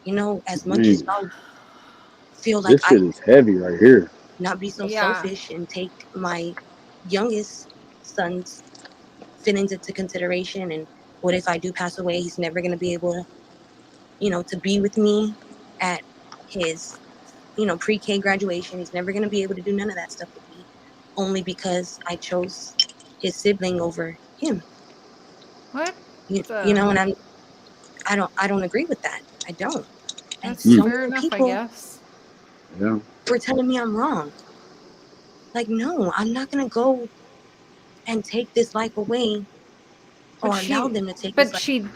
You know, as much as y'all feel like this shit is heavy right here. Not be so selfish and take my youngest son's feelings into consideration, and what if I do pass away? He's never going to be able to, you know, to be with me at his, you know, pre-K graduation. He's never going to be able to do none of that stuff with me, only because I chose his sibling over him. What? You know, and I don't agree with that. I don't. And That's so fair many enough, people I guess. Yeah. were telling me I'm wrong. Like, no, I'm not gonna go and take this life away, or allow them to take this life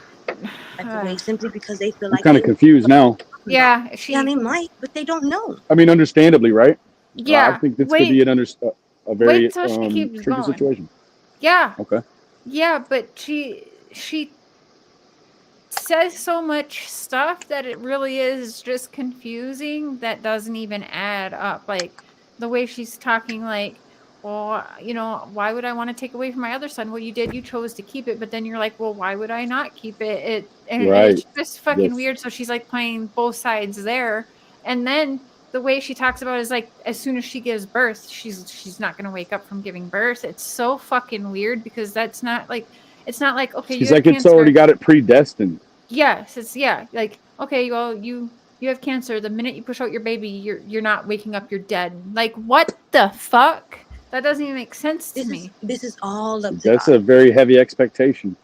away simply because they feel I'm like kind of confused now. Yeah, yeah, they might, but they don't know. I mean, understandably, right? Yeah. I think this could be a very wait till she keeps tricky going. situation. Yeah. Okay. Yeah, but she says so much stuff that it really is just confusing that doesn't even add up. Like the way she's talking, like, well, you know, why would I want to take away from my other son? Well, you did, you chose to keep it, but then you're like, well, why would I not keep it? And it's just fucking weird. So she's like playing both sides there. And then the way she talks about it is like, as soon as she gives birth, she's not going to wake up from giving birth. It's so fucking weird because that's not like, it's not like, okay, She's you have like, it's cancer. already got it predestined. Yes, it's like, okay, well, you have cancer. The minute you push out your baby, you're not waking up, you're dead. Like, what the fuck? That doesn't even make sense to me. This is all up to That's God. a very heavy expectation.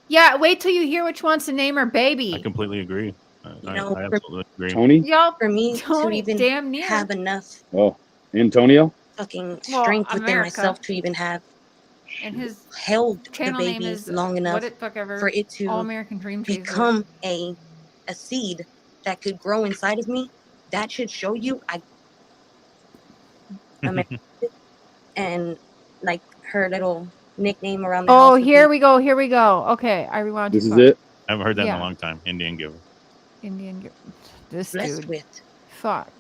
Yeah, wait till you hear what she wants to name her baby. I completely agree. You know, I absolutely agree. Tony? Y'all, for me to Tony, even damn near. have enough Antonio? fucking strength within America. myself to even have and his held the channel name baby is long enough for it to All American Dream Chaser. become a seed that could grow inside of me. That should show you and like her little nickname around the house. Oh, here we go. Here we go. Okay, I rewound. This is it. I haven't heard that in a long time. Indian Giver. This blessed dude. with. Fuck.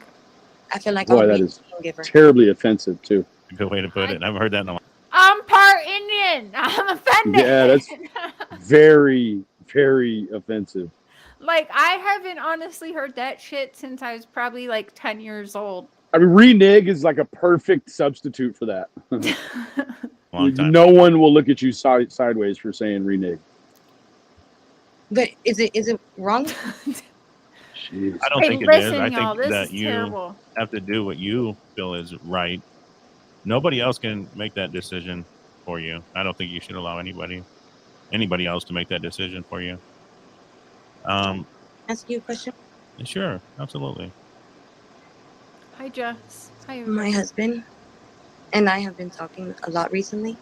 I feel like Boy, that is terribly offensive too. A good way to put it. I haven't heard that in a long time. I'm part Indian. I'm offended. Yeah, that's very, very offensive. Like, I haven't honestly heard that shit since I was probably like 10 years old. I mean, renege is like a perfect substitute for that. Long time. No one will look at you sideways for saying renege. But is it wrong? Jeez. I don't think it is. I think that you have to do what you feel is right. Nobody else can make that decision for you. I don't think you should allow anybody else to make that decision for you. Ask you a question? Sure, absolutely. Hi, Jess. Hi. My husband and I have been talking a lot recently,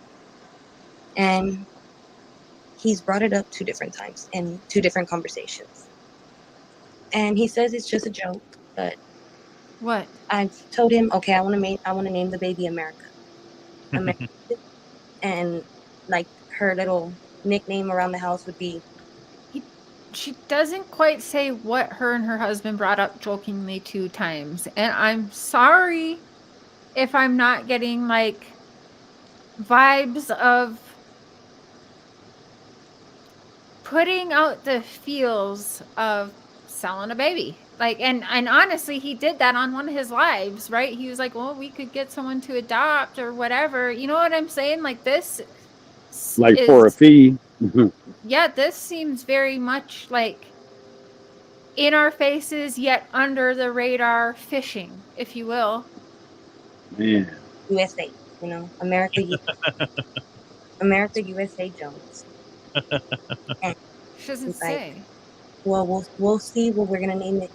and he's brought it up 2 different times in 2 different conversations. And he says it's just a joke, but what? I've told him, okay, I want to name the baby America. And like her little nickname around the house would be. She doesn't quite say what her and her husband brought up jokingly 2 times. And I'm sorry if I'm not getting like vibes of putting out the feels of selling a baby. Like, and honestly, he did that on one of his lives, right? He was like, well, we could get someone to adopt or whatever. You know what I'm saying? Like this. Like for a fee. Yeah, this seems very much like in our faces, yet under the radar fishing, if you will. Man. USA, you know, America, USA Jones. She doesn't say. Well, we'll see what we're gonna name it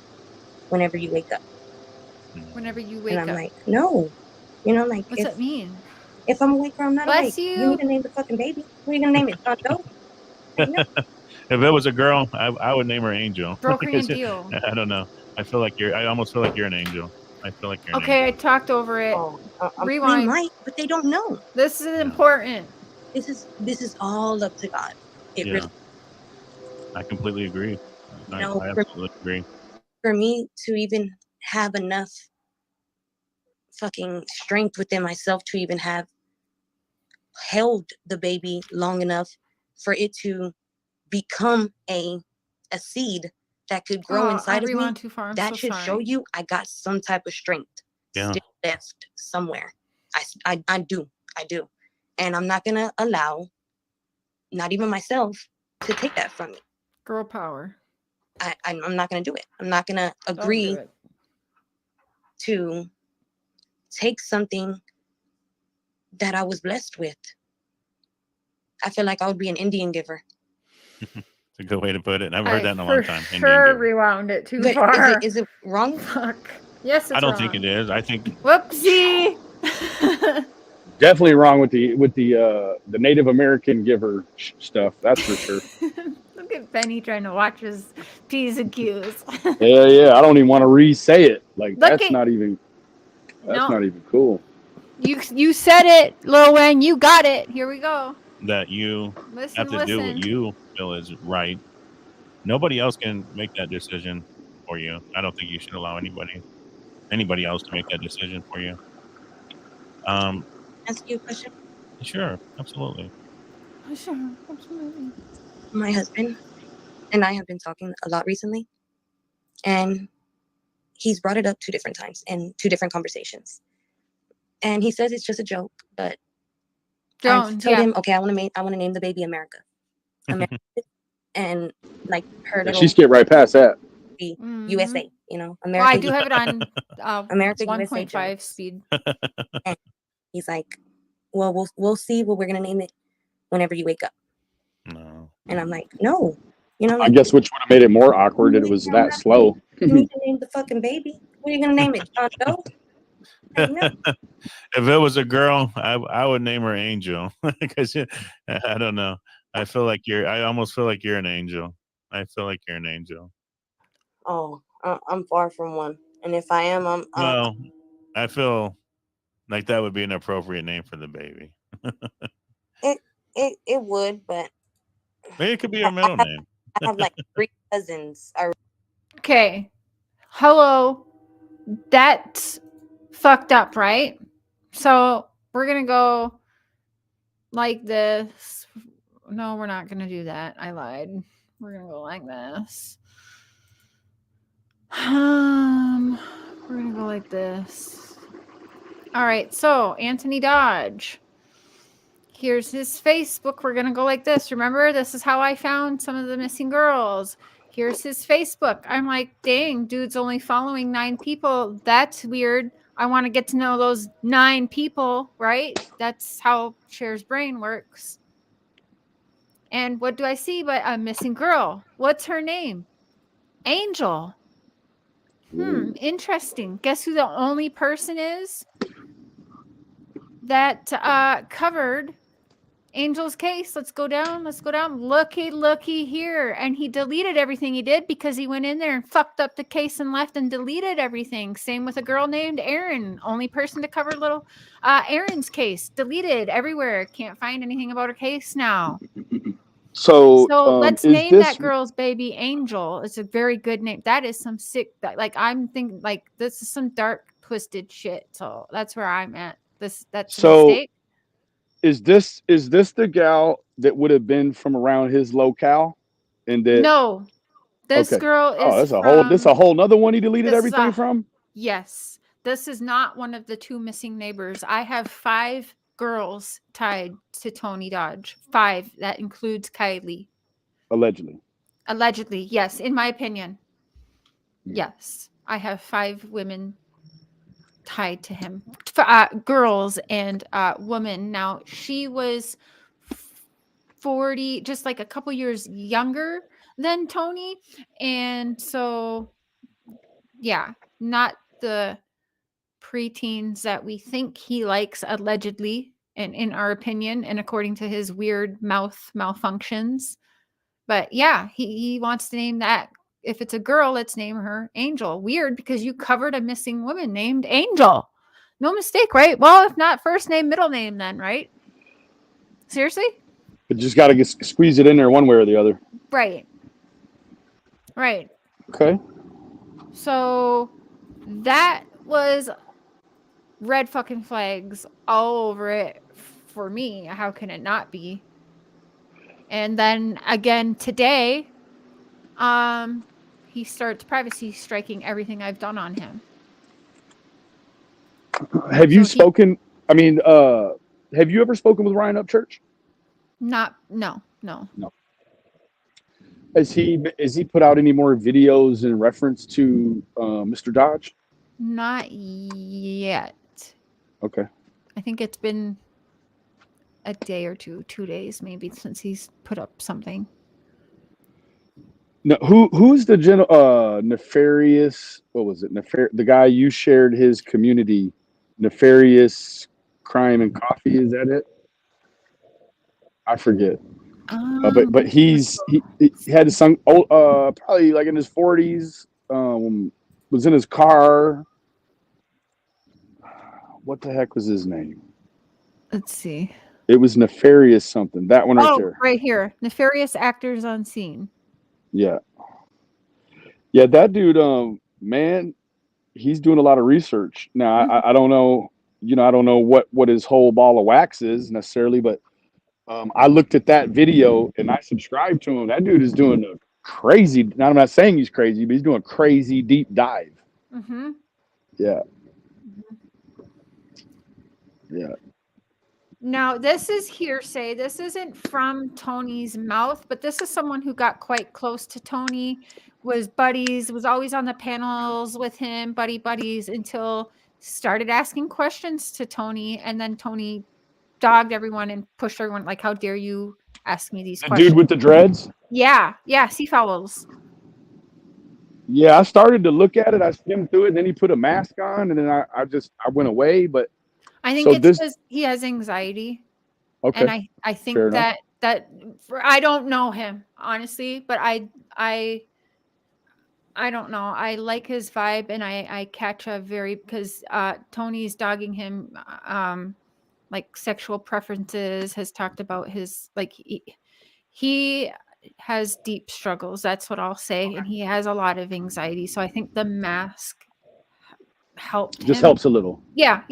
whenever you wake up. Whenever you wake up. And I'm like, no, you know, like, what's that mean? If I'm awake or I'm not Bless awake, you need to name the fucking baby. What are you gonna name it? Joe? If it was a girl, I would name her Angel. Brokery deal. I don't know. I almost feel like you're an angel. I feel like you're an okay, angel. I talked over it. Rewind. They might, but they don't know. This is important. This is all up to God. It really. I completely agree. I absolutely agree. For me to even have enough fucking strength within myself to even have held the baby long enough for it to become a seed that could grow inside of me. Too far. That should show you I got some type of strength still left somewhere. I do. And I'm not gonna allow, not even myself, to take that from me. Girl power. I'm not gonna do it. I'm not gonna agree to take something that I was blessed with. I feel like I would be an Indian giver. It's a good way to put it. I've heard that in a long time. Sure, rewound it too far. Is it wrong? Fuck. Yes, it's I don't wrong. think it is. I think. Whoopsie. Definitely wrong with the Native American giver stuff. That's for sure. Look at Benny trying to watch his P's and Q's. Yeah. I don't even want to re-say it. Like that's not even cool. You said it, Lil Wayne. You got it. Here we go. That you have to do what you feel is right. Nobody else can make that decision for you. I don't think you should allow anybody else to make that decision for you. Ask you a question? Sure, absolutely. Sure, absolutely. My husband and I have been talking a lot recently, and he's brought it up 2 different times in 2 different conversations. And he says it's just a joke, but I told him, okay, I want to name the baby America. America, and like her little. She skipped right past that. USA, you know, America. Well, I do have it on America 1.5 speed. And he's like, well, we'll see what we're gonna name it whenever you wake up. No. And I'm like, no, you know. I guess which would have made it more awkward if it was that slow. You need to name the fucking baby. What are you gonna name it? John Doe? Like, no. If it was a girl, I would name her Angel because I don't know. I almost feel like you're an angel. I feel like you're an angel. Oh, I'm far from one. And if I am, well, I feel like that would be an appropriate name for the baby. it would, but maybe it could be your middle name. I have like 3 cousins. Okay. Hello. That's fucked up, right? So we're gonna go like this. No, we're not gonna do that. I lied. We're gonna go like this. We're gonna go like this. All right, so Anthony Dodge. Here's his Facebook. We're gonna go like this. Remember, this is how I found some of the missing girls. Here's his Facebook. I'm like, dang, dude's only following 9 people. That's weird. I want to get to know those 9 people, right? That's how Cher's brain works. And what do I see but a missing girl? What's her name? Angel. Interesting. Guess who the only person is that covered Angel's case? Let's go down. Looky here. And he deleted everything he did because he went in there and fucked up the case and left and deleted everything. Same with a girl named Erin. Only person to cover little Erin's case. Deleted everywhere. Can't find anything about her case now. So let's name that girl's baby Angel. It's a very good name. That is some sick, like I'm thinking like this is some dark twisted shit. So that's where I'm at. That's a mistake. Is this the gal that would have been from around his locale? And that no, this girl is. This a whole nother one he deleted everything from. Yes, this is not one of the 2 missing neighbors. I have 5 girls tied to Tony Dodge. 5. That includes Kiely. Allegedly, yes. In my opinion, yes, I have 5 women tied to him, girls and woman. Now she was 40, just like a couple years younger than Tony, and so yeah, not the preteens that we think he likes allegedly, and in our opinion, and according to his weird mouth malfunctions. But yeah, he wants to name that. If it's a girl, let's name her Angel. Weird, because you covered a missing woman named Angel. No mistake, right? Well, if not first name, middle name then, right? Seriously? But just got to squeeze it in there one way or the other. Right. Okay. So That was red fucking flags all over it for me. How can it not be? And then again today, he starts privacy striking everything I've done on him. Have you spoken? I mean, have you ever spoken with Ryan Upchurch? No. Has he put out any more videos in reference to Mr. Dodge? Not yet. Okay. I think it's been a day or 2 days maybe since he's put up something. No, who's the nefarious? What was it? The guy you shared his community, nefarious crime and coffee. Is that it? I forget. But he had his son, probably like in his 40s. Was in his car. What the heck was his name? Let's see. It was nefarious something. That one right there. Right here. Nefarious actors on scene. Yeah. Yeah, that dude, man, he's doing a lot of research. Now, I don't know, I don't know what his whole ball of wax is necessarily, but I looked at that video and I subscribed to him. That dude is doing a crazy, now I'm not saying he's crazy, but he's doing a crazy deep dive. Mm-hmm. Yeah. Yeah. Now, this is hearsay. This isn't from Tony's mouth, but this is someone who got quite close to Tony, was buddies, was always on the panels with him, buddies, until started asking questions to Tony. And then Tony dogged everyone and pushed everyone, like, how dare you ask me these questions? Dude with the dreads? Yeah. Seafowls. Yeah, I started to look at it. I skimmed through it, and then he put a mask on, and then I went away. But I think it's because he has anxiety. Okay. And I think that I don't know him, honestly, but I don't know. I like his vibe, and I catch a because Tony's dogging him like sexual preferences, has talked about his he has deep struggles. That's what I'll say. And he has a lot of anxiety. So I think the mask helped him. Just helps a little. Yeah.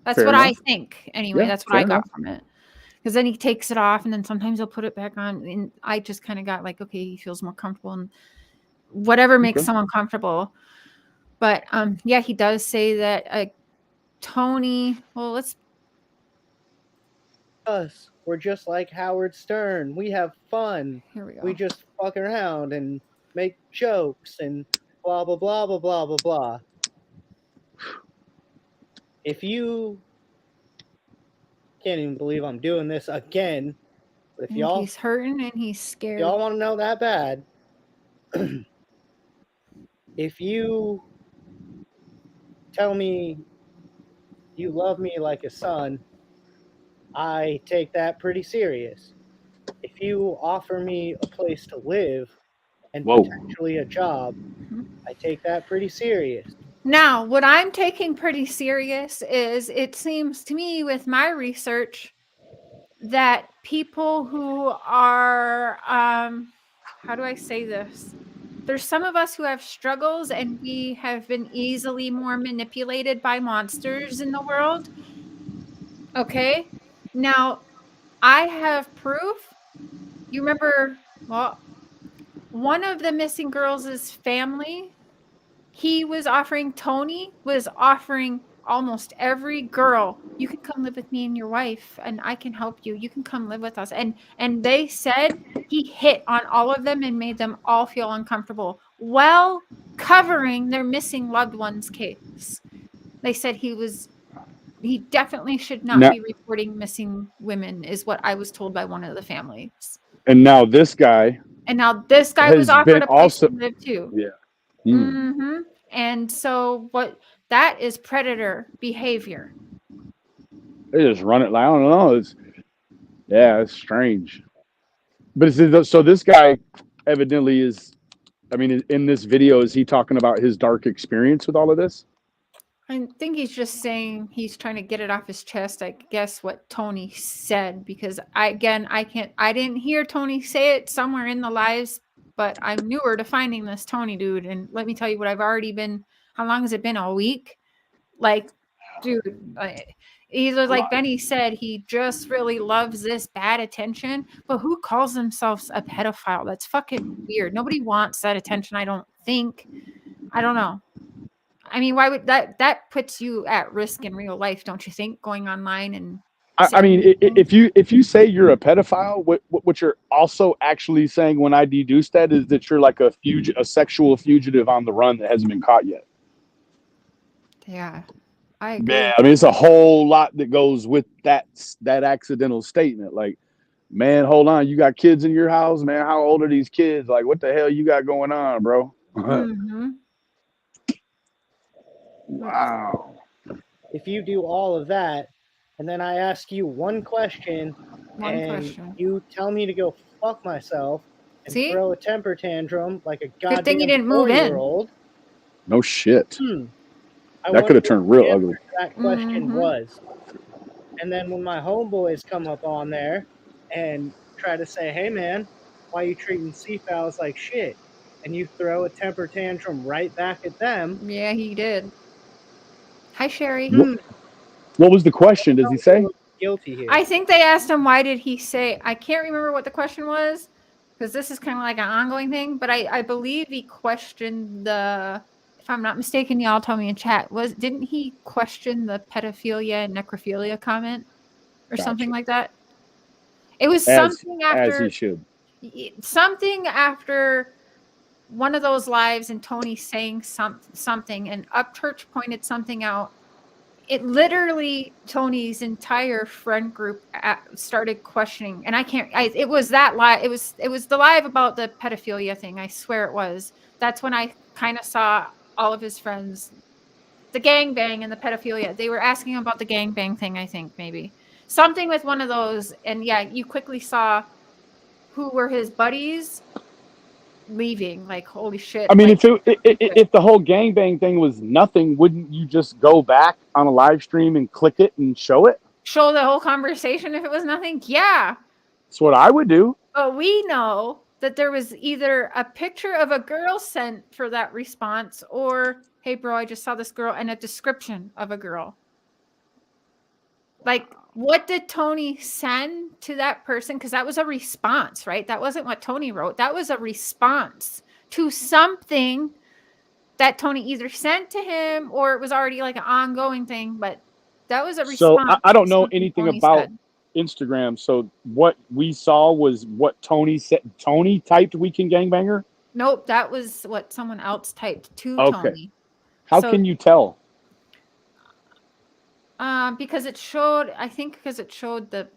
That's Fair what enough. I think. Anyway, Yeah, that's what I got enough. from it. Because then he takes it off and then sometimes he'll put it back on. And I just kind of got like, okay, he feels more comfortable and whatever makes someone comfortable. But yeah, he does say that Tony, us. We're just like Howard Stern. We have fun. Here we go. We just fuck around and make jokes and blah, blah, blah, blah, blah, blah, blah. If you can't even believe I'm doing this again, but if y'all, he's hurting and he's scared. Y'all want to know that bad. If you tell me you love me like a son, I take that pretty serious. If you offer me a place to live and potentially a job, I take that pretty serious. Now, what I'm taking pretty serious is it seems to me with my research that people who are, how do I say this? There's some of us who have struggles and we have been easily more manipulated by monsters in the world. Okay. Now, I have proof. You remember, one of the missing girls' family, Tony was offering almost every girl, you can come live with me and your wife and I can help you. You can come live with us. And they said he hit on all of them and made them all feel uncomfortable while covering their missing loved one's case. They said he definitely should not be reporting missing women, is what I was told by one of the families. And now this guy was offered a place to live too. Yeah. Mm-hmm. And so that is predator behavior. They just run it like, I don't know. It's strange. But so this guy evidently is, I mean, in this video, is he talking about his dark experience with all of this? I think he's just saying he's trying to get it off his chest. I guess what Tony said, because I didn't hear Tony say it somewhere in the lives, but I'm newer to finding this Tony dude. And let me tell you what I've already been How long has it been? A week? Like, dude, either like Benny said, he just really loves this bad attention, but who calls themselves a pedophile? That's fucking weird. Nobody wants that attention, I don't think. I don't know. I mean, why would that puts you at risk in real life, don't you think? Going online and I mean, if you say you're a pedophile, what you're also actually saying when I deduce that is that you're like a sexual fugitive on the run that hasn't been caught yet. Yeah, I agree. Yeah, I mean, it's a whole lot that goes with that accidental statement. Like, man, hold on, you got kids in your house, man. How old are these kids? Like, what the hell you got going on, bro? Mm-hmm. Wow. If you do all of that, and then I ask you one question, you tell me to go fuck myself and throw a temper tantrum like a goddamn Good thing you didn't move in. 4-year-old. No shit. That could have turned real ugly. That question was. And then when my homeboys come up on there and try to say, hey man, why are you treating seafowls like shit? And you throw a temper tantrum right back at them. Yeah, he did. Hi, Sherry. What was the question? Does he say? Guilty here. I think they asked him, why did he say, I can't remember what the question was, because this is kind of like an ongoing thing, but I believe he questioned if I'm not mistaken, y'all tell me in chat, didn't he question the pedophilia and necrophilia comment or something like that? It was something after, as he should. Something after one of those lives and Tony saying something and Upchurch pointed something out. It literally, Tony's entire friend group started questioning, and it was that live. It was the live about the pedophilia thing. I swear it was. That's when I kind of saw all of his friends, the gangbang and the pedophilia. They were asking about the gangbang thing. I think maybe something with one of those. And yeah, you quickly saw who were his buddies leaving. Like, holy shit. I mean, like, if the whole gangbang thing was nothing, wouldn't you just go back on a live stream and click it and show it? Show the whole conversation if it was nothing? Yeah. That's what I would do. But we know that there was either a picture of a girl sent for that response or, hey, bro, I just saw this girl, and a description of a girl. Like, what did Tony send to that person? Because that was a response, right? That wasn't what Tony wrote. That was a response to something that Tony either sent to him or it was already like an ongoing thing. But that was a response. So I don't know anything about Instagram. So what we saw was what Tony said. Tony typed "we can gangbanger." Nope, that was what someone else typed to Tony. How can you tell? Because it showed, I think, because it showed the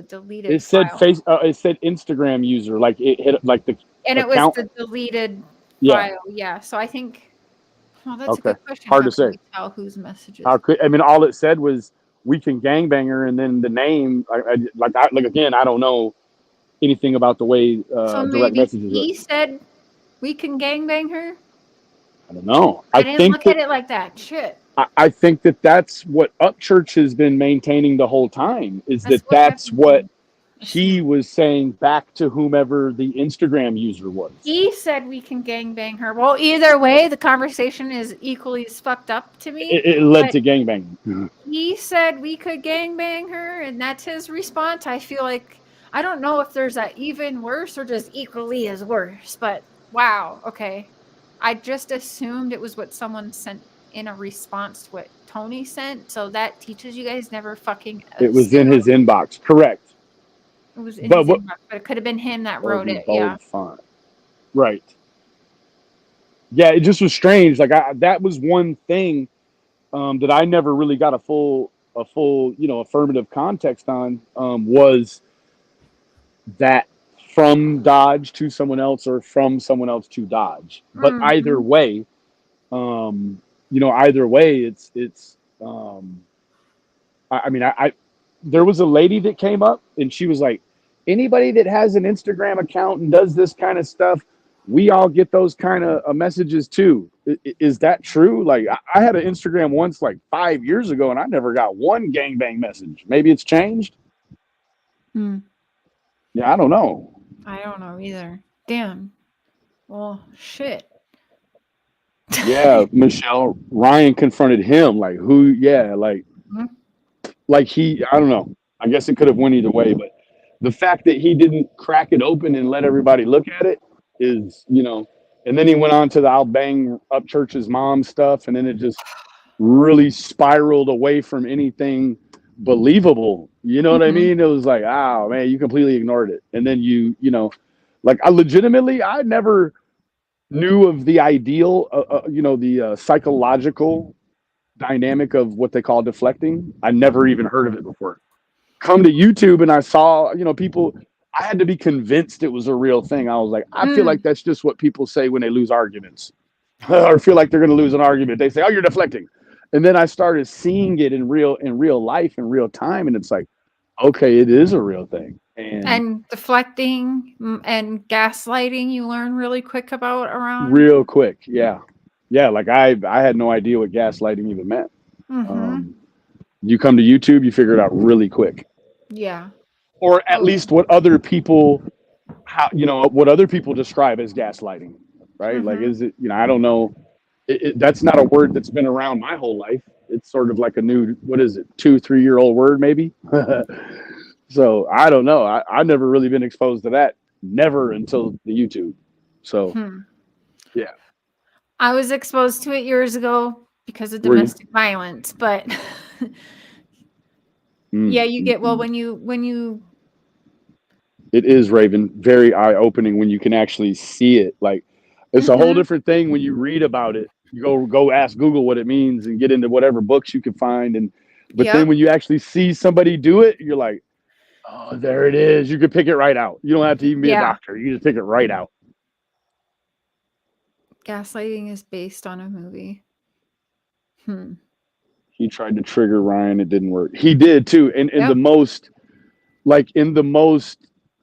deleted. It said file. It said Instagram user, like it hit like the. And account. It was the deleted file. Yeah. So I think. Well, that's a good question. Hard to say. Tell whose messages. I mean, all it said was "we can gangbanger," and then the name. Again, I don't know anything about the way so direct messages. He said, "We can gangbang her." I don't know. I didn't look at it like that. Shit. I think that's what Upchurch has been maintaining the whole time. That's what he was saying back to whomever the Instagram user was. He said we can gangbang her. Well, either way, the conversation is equally as fucked up to me. It led to gangbang. He said we could gangbang her, and that's his response. I feel like, I don't know if there's a even worse or just equally as worse, but wow, okay. I just assumed it was what someone sent in a response to what Tony sent, so that teaches you guys never fucking assume. It was in his inbox, correct. It was in his inbox, but it could have been him that wrote it. Yeah. Font. Right. Yeah, it just was strange. Like that was one thing that I never really got a full affirmative context on was that from Dodge to someone else or from someone else to Dodge. But either way, it's I mean, there was a lady that came up and she was like, anybody that has an Instagram account and does this kind of stuff, we all get those kind of messages too. Is that true? Like I had an Instagram once like 5 years ago and I never got one gangbang message. Maybe it's changed. Yeah, I don't know. I don't know either. Damn. Well, shit. Yeah, Michelle, Ryan confronted him like who? Yeah, Mhm. like he. I don't know. I guess it could have went either way, but the fact that he didn't crack it open and let everybody look at it is, And then he went on to the "I'll bang up Church's mom" stuff, and then it just really spiraled away from anything believable. You know what I Mhm. mean? It was like, oh man, you completely ignored it, and then like I never knew of the ideal, the psychological dynamic of what they call deflecting. I never even heard of it before. Come to YouTube and I saw, people. I had to be convinced it was a real thing. I was like, I feel like that's just what people say when they lose arguments or feel like they're going to lose an argument. They say, "Oh, you're deflecting," and then I started seeing it in real life, in real time, and it's like, okay, it is a real thing. And deflecting and gaslighting, you learn really quick about around. Real quick, yeah. Like I had no idea what gaslighting even meant. Mhm. You come to YouTube, you figure it out really quick, Yeah. or at least what other people, what other people describe as gaslighting, right? Like, is it, I don't know. That's not a word that's been around my whole life. It's sort of like a new, what is it, 2-3-year-old word maybe. So I don't know. I never really been exposed to that. Never until the YouTube. So yeah. I was exposed to it years ago because of Were you? domestic violence, but yeah, you get when you It is, Raven, very eye opening when you can actually see it. Like it's a whole different thing when you read about it. You go ask Google what it means and get into whatever books you can find, but then when you actually see somebody do it, you're like, oh, there it is. You can pick it right out. You don't have to even be a doctor. You just pick it right out. Gaslighting is based on a movie. He tried to trigger Ryan. It didn't work. He did too. And in the most,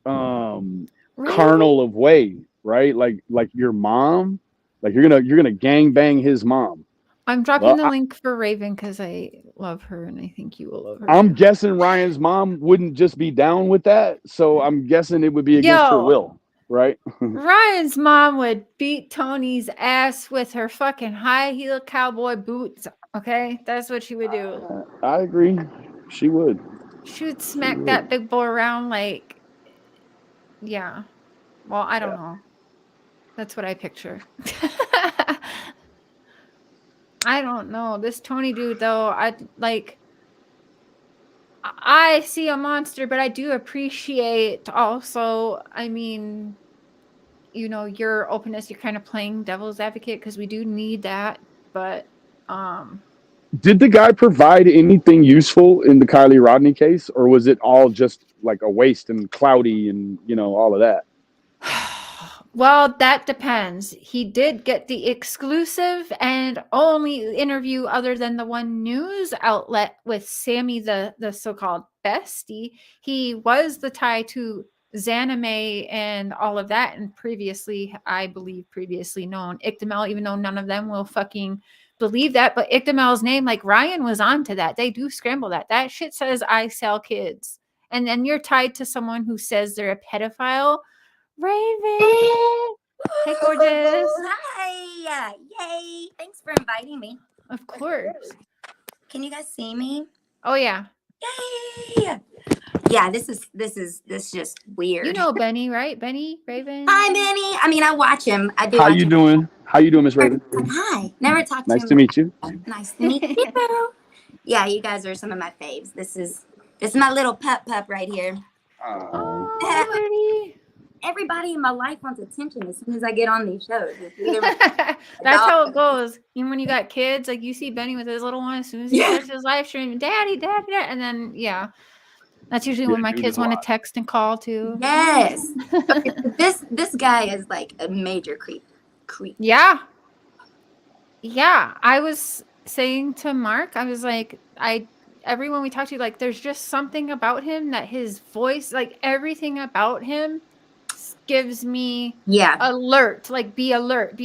carnal of way, right? Like your mom, like you're gonna gang bang his mom. I'm dropping the link for Raven because I love her and I think you will love her. I'm guessing Ryan's mom wouldn't just be down with that, so I'm guessing it would be against her will, right? Ryan's mom would beat Tony's ass with her fucking high heel cowboy boots. Okay, that's what she would do. I agree. She would. She would smack that big boy around like, yeah. Well, I don't know. That's what I picture. I don't know. This Tony dude, though, I see a monster, but I do appreciate also, I mean, your openness, you're kind of playing devil's advocate because we do need that. But did the guy provide anything useful in the Kiely Rodni case, or was it all just like a waste and cloudy and all of that? Well, that depends. He did get the exclusive and only interview other than the one news outlet with Sammy, the so-called bestie. He was the tie to Zanyie and all of that, and I believe previously known Ictamel, even though none of them will fucking believe that. But Ictamel's name, like Ryan was onto that. They do scramble that. That shit says I sell kids. And then you're tied to someone who says they're a pedophile. Raven! Hey, gorgeous. Hi. Yay. Thanks for inviting me. Of course. Can you guys see me? Oh, yeah. Yay. Yeah, this is just weird. You know Benny, right? Benny, Raven. Hi, Benny. I mean, I watch him. I do. How you doing? How you doing, Miss Raven? Hi. Never talked to him. Nice to meet you. Nice to meet you. Yeah, you guys are some of my faves. This is my little pup right here. Oh, everybody in my life wants attention as soon as I get on these shows. That's how it goes. Even when you got kids, like you see Benny with his little one, as soon as he starts his live stream, daddy, and then that's usually when my kids want to text and call too. Yes. This guy is like a major creep. Yeah. I was saying to Mark, I was like, everyone we talk to, like, there's just something about him that his voice, like everything about him gives me alert, like be alert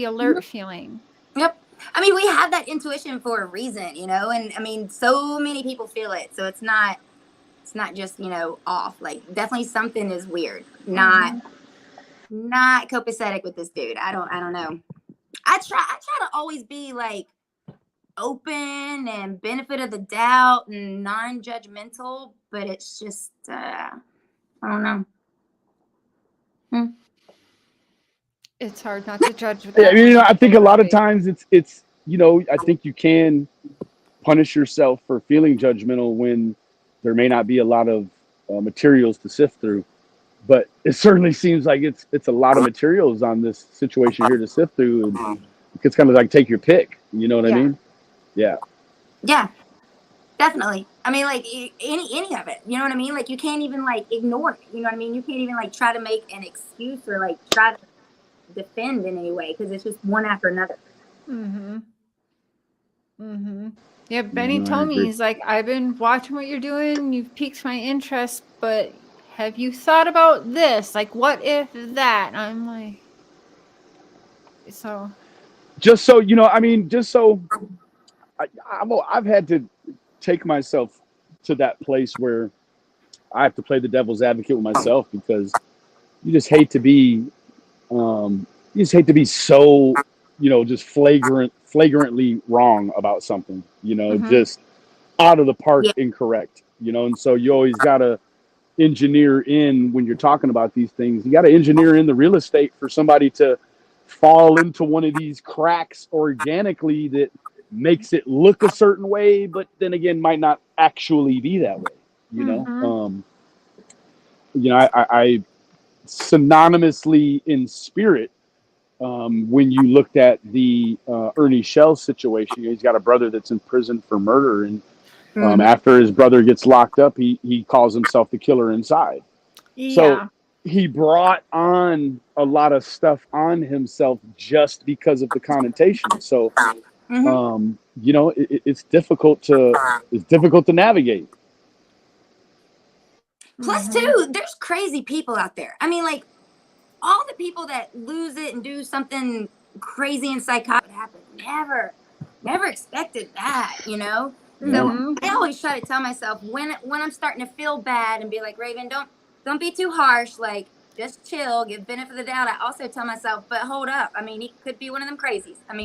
feeling. Yep. I mean, we have that intuition for a reason, and I mean, so many people feel it. So it's not just, off. Like definitely something is weird. Not copacetic with this dude. I don't know. I try to always be like open and benefit of the doubt and non-judgmental, but it's just I don't know. It's hard not to judge. Yeah, you know, I think a lot of times it's you know, I think you can punish yourself for feeling judgmental when there may not be a lot of materials to sift through, but it certainly seems like it's a lot of materials on this situation here to sift through, and it's kind of like take your pick. You know what I mean? Yeah. Yeah, definitely. I mean, like any of it. You know what I mean? Like you can't even like ignore it. You know what I mean? You can't even like try to make an excuse or like try to defend in any way because it's just one after another. Yeah, Benny told me, he's like, I've been watching what you're doing, you've piqued my interest, but have you thought about this? Like, what if that? And I'm like, so just so you know, I mean, just so I've had to take myself to that place where I have to play the devil's advocate with myself, because you just hate to be so, you know, just flagrantly wrong about something, you know, just out of the park incorrect, you know. And so you always got to engineer in, when you're talking about these things, you got to engineer in the real estate for somebody to fall into one of these cracks organically that makes it look a certain way, but then again might not actually be that way, you know. You know, I synonymously in spirit, when you looked at the Ernie Shell situation, he's got a brother that's in prison for murder, and after his brother gets locked up, he calls himself the killer inside. So he brought on a lot of stuff on himself just because of the connotation. So you know, it's difficult to navigate. Plus, too, there's crazy people out there. I mean, like, all the people that lose it and do something crazy and psychotic happen. Never expected that, you know? So I always try to tell myself when I'm starting to feel bad and be like, Raven, don't be too harsh. Like, just chill, give benefit of the doubt. I also tell myself, but hold up. I mean, he could be one of them crazies. I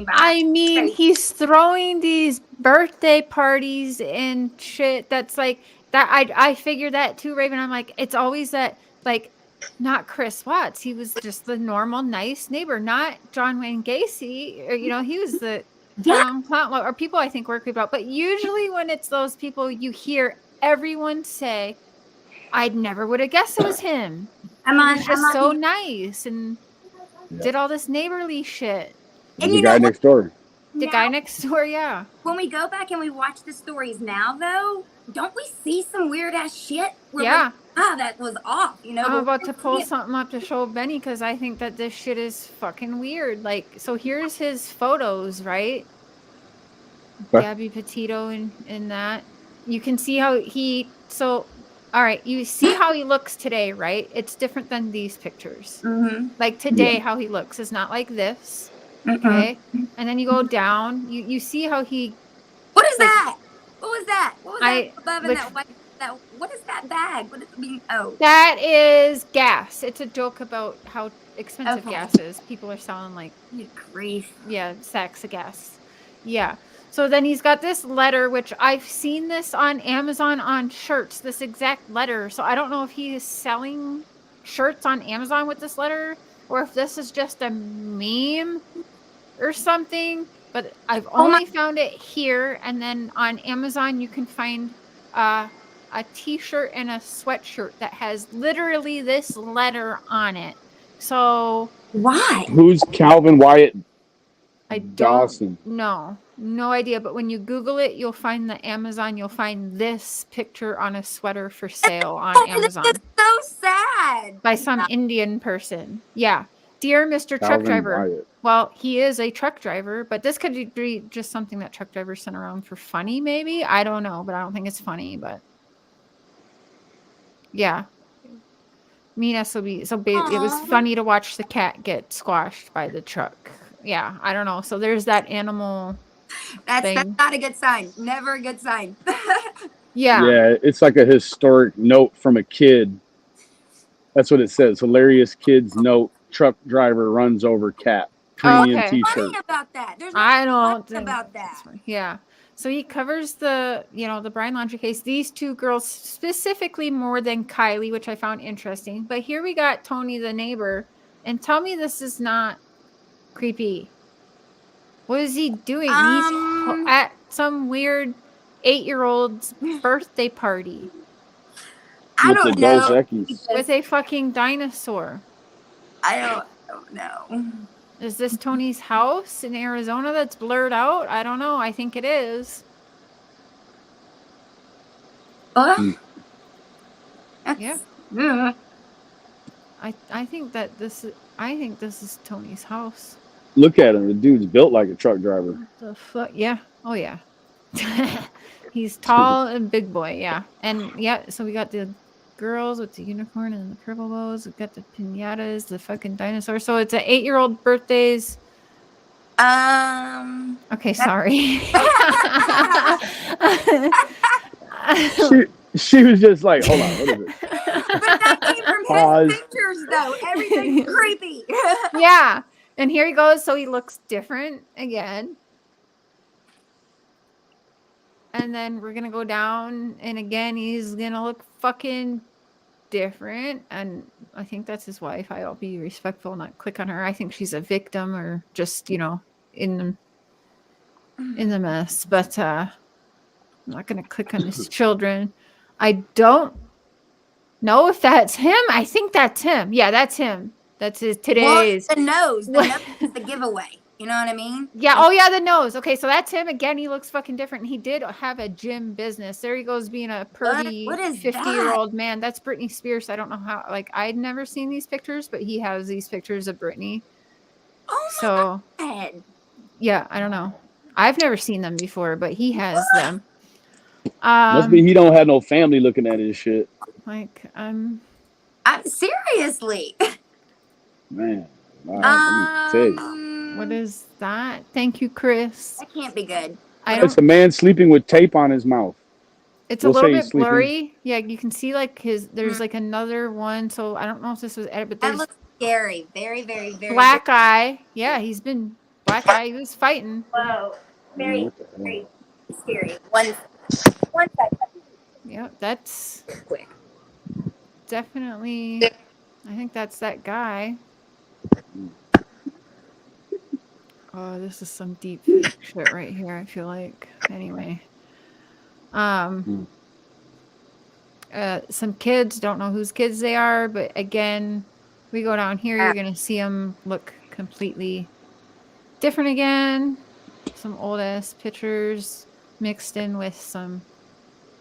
mean, he's throwing these birthday parties and shit. That's like that. I figured that too, Raven. I'm like, it's always that, like, not Chris Watts. He was just the normal, nice neighbor, not John Wayne Gacy. Or, you know, he was the town clown, or people I think work about. But usually when it's those people, you hear everyone say, I never would have guessed it was him. He's just so nice and did all this neighborly shit. And the guy next door. The guy next door, yeah. When we go back and we watch the stories now, though, don't we see some weird ass shit? That was off, you know. I'm about to pull something up to show Benny, because I think that this shit is fucking weird. Like, so here's his photos, right? Gabby Petito in that. You can see how all right, you see how he looks today, right? It's different than these pictures. Like today, how he looks is not like this. Okay, and then you go down. You see how he. What is that? What was that? What was that above in that white? What is that bag? What does it mean? Oh, that is gas. It's a joke about how expensive gas is. People are selling like grief. Yeah, sacks of gas. Yeah. So then he's got this letter, which I've seen this on Amazon on shirts, this exact letter. So I don't know if he is selling shirts on Amazon with this letter, or if this is just a meme or something. But I've only found it here. And then on Amazon, you can find a t-shirt and a sweatshirt that has literally this letter on it. So why? Who's Calvin Wyatt? I don't know. No idea. But when you Google it, you'll find the Amazon. You'll find this picture on a sweater for sale on Amazon. It's so sad. By some Indian person. Yeah. Dear Mr. Calvin Truck Driver. Wyatt. Well, he is a truck driver, but this could be just something that truck drivers sent around for funny, maybe. I don't know, but I don't think it's funny. But yeah. Mean SOB. So it was funny to watch the cat get squashed by the truck. Yeah, I don't know. So there's that animal. That's not a good sign. Never a good sign. Yeah, it's like a historic note from a kid. That's what it says. Hilarious kid's note. Truck driver runs over cat. premium okay. T-shirt. Funny about that. There's I nothing don't funny about that. Yeah. So he covers the, the Brian laundry case. These two girls specifically more than Kiely, which I found interesting. But here we got Tony, the neighbor, and tell me this is not creepy. What is he doing? He's at some weird 8-year-old's birthday party. I don't know. With a fucking dinosaur. I don't know. Is this Tony's house in Arizona that's blurred out? I don't know. I think it is. Yeah. I think that this is Tony's house. Look at him. The dude's built like a truck driver. What the fuck? Yeah. Oh yeah. He's tall and big boy. Yeah. And yeah. So we got the girls with the unicorn and the purple bows. We got the piñatas, the fucking dinosaur. So it's an 8-year-old birthdays. Okay. Sorry. She was just like, hold on, what is it? But that came from his pictures, though. Everything's creepy. Yeah. And here he goes. So he looks different again. And then we're going to go down. And again, he's going to look fucking different. And I think that's his wife. I'll be respectful, not click on her. I think she's a victim or just, in the mess. But I'm not going to click on his children. I don't know if that's him. I think that's him. Yeah, that's him. That's his today's. Well, the nose. The nose is the giveaway. You know what I mean? Yeah. Oh, yeah, the nose. Okay, so that's him. Again, he looks fucking different. He did have a gym business. There he goes being a pervy 50-year-old man. That's Britney Spears. I don't know how. I'd never seen these pictures, but he has these pictures of Britney. Oh, my God. Yeah, I don't know. I've never seen them before, but he has them. Must be he don't have no family looking at his shit. I'm seriously. Man. What is that? Thank you, Chris. That can't be good. It's a man sleeping with tape on his mouth. It's a little bit blurry. Yeah, you can see there's another one. So I don't know if this was edited, but that looks scary. Very, very, very black eye. Yeah, he's been black eye. He was fighting. Whoa. Very, very scary. One side. Yeah, that's quick. Definitely. I think that's that guy. Oh, this is some deep shit right here, I feel like. Anyway. Some kids, don't know whose kids they are, but again, we go down here, you're going to see them look completely different again. Some old ass pictures mixed in with some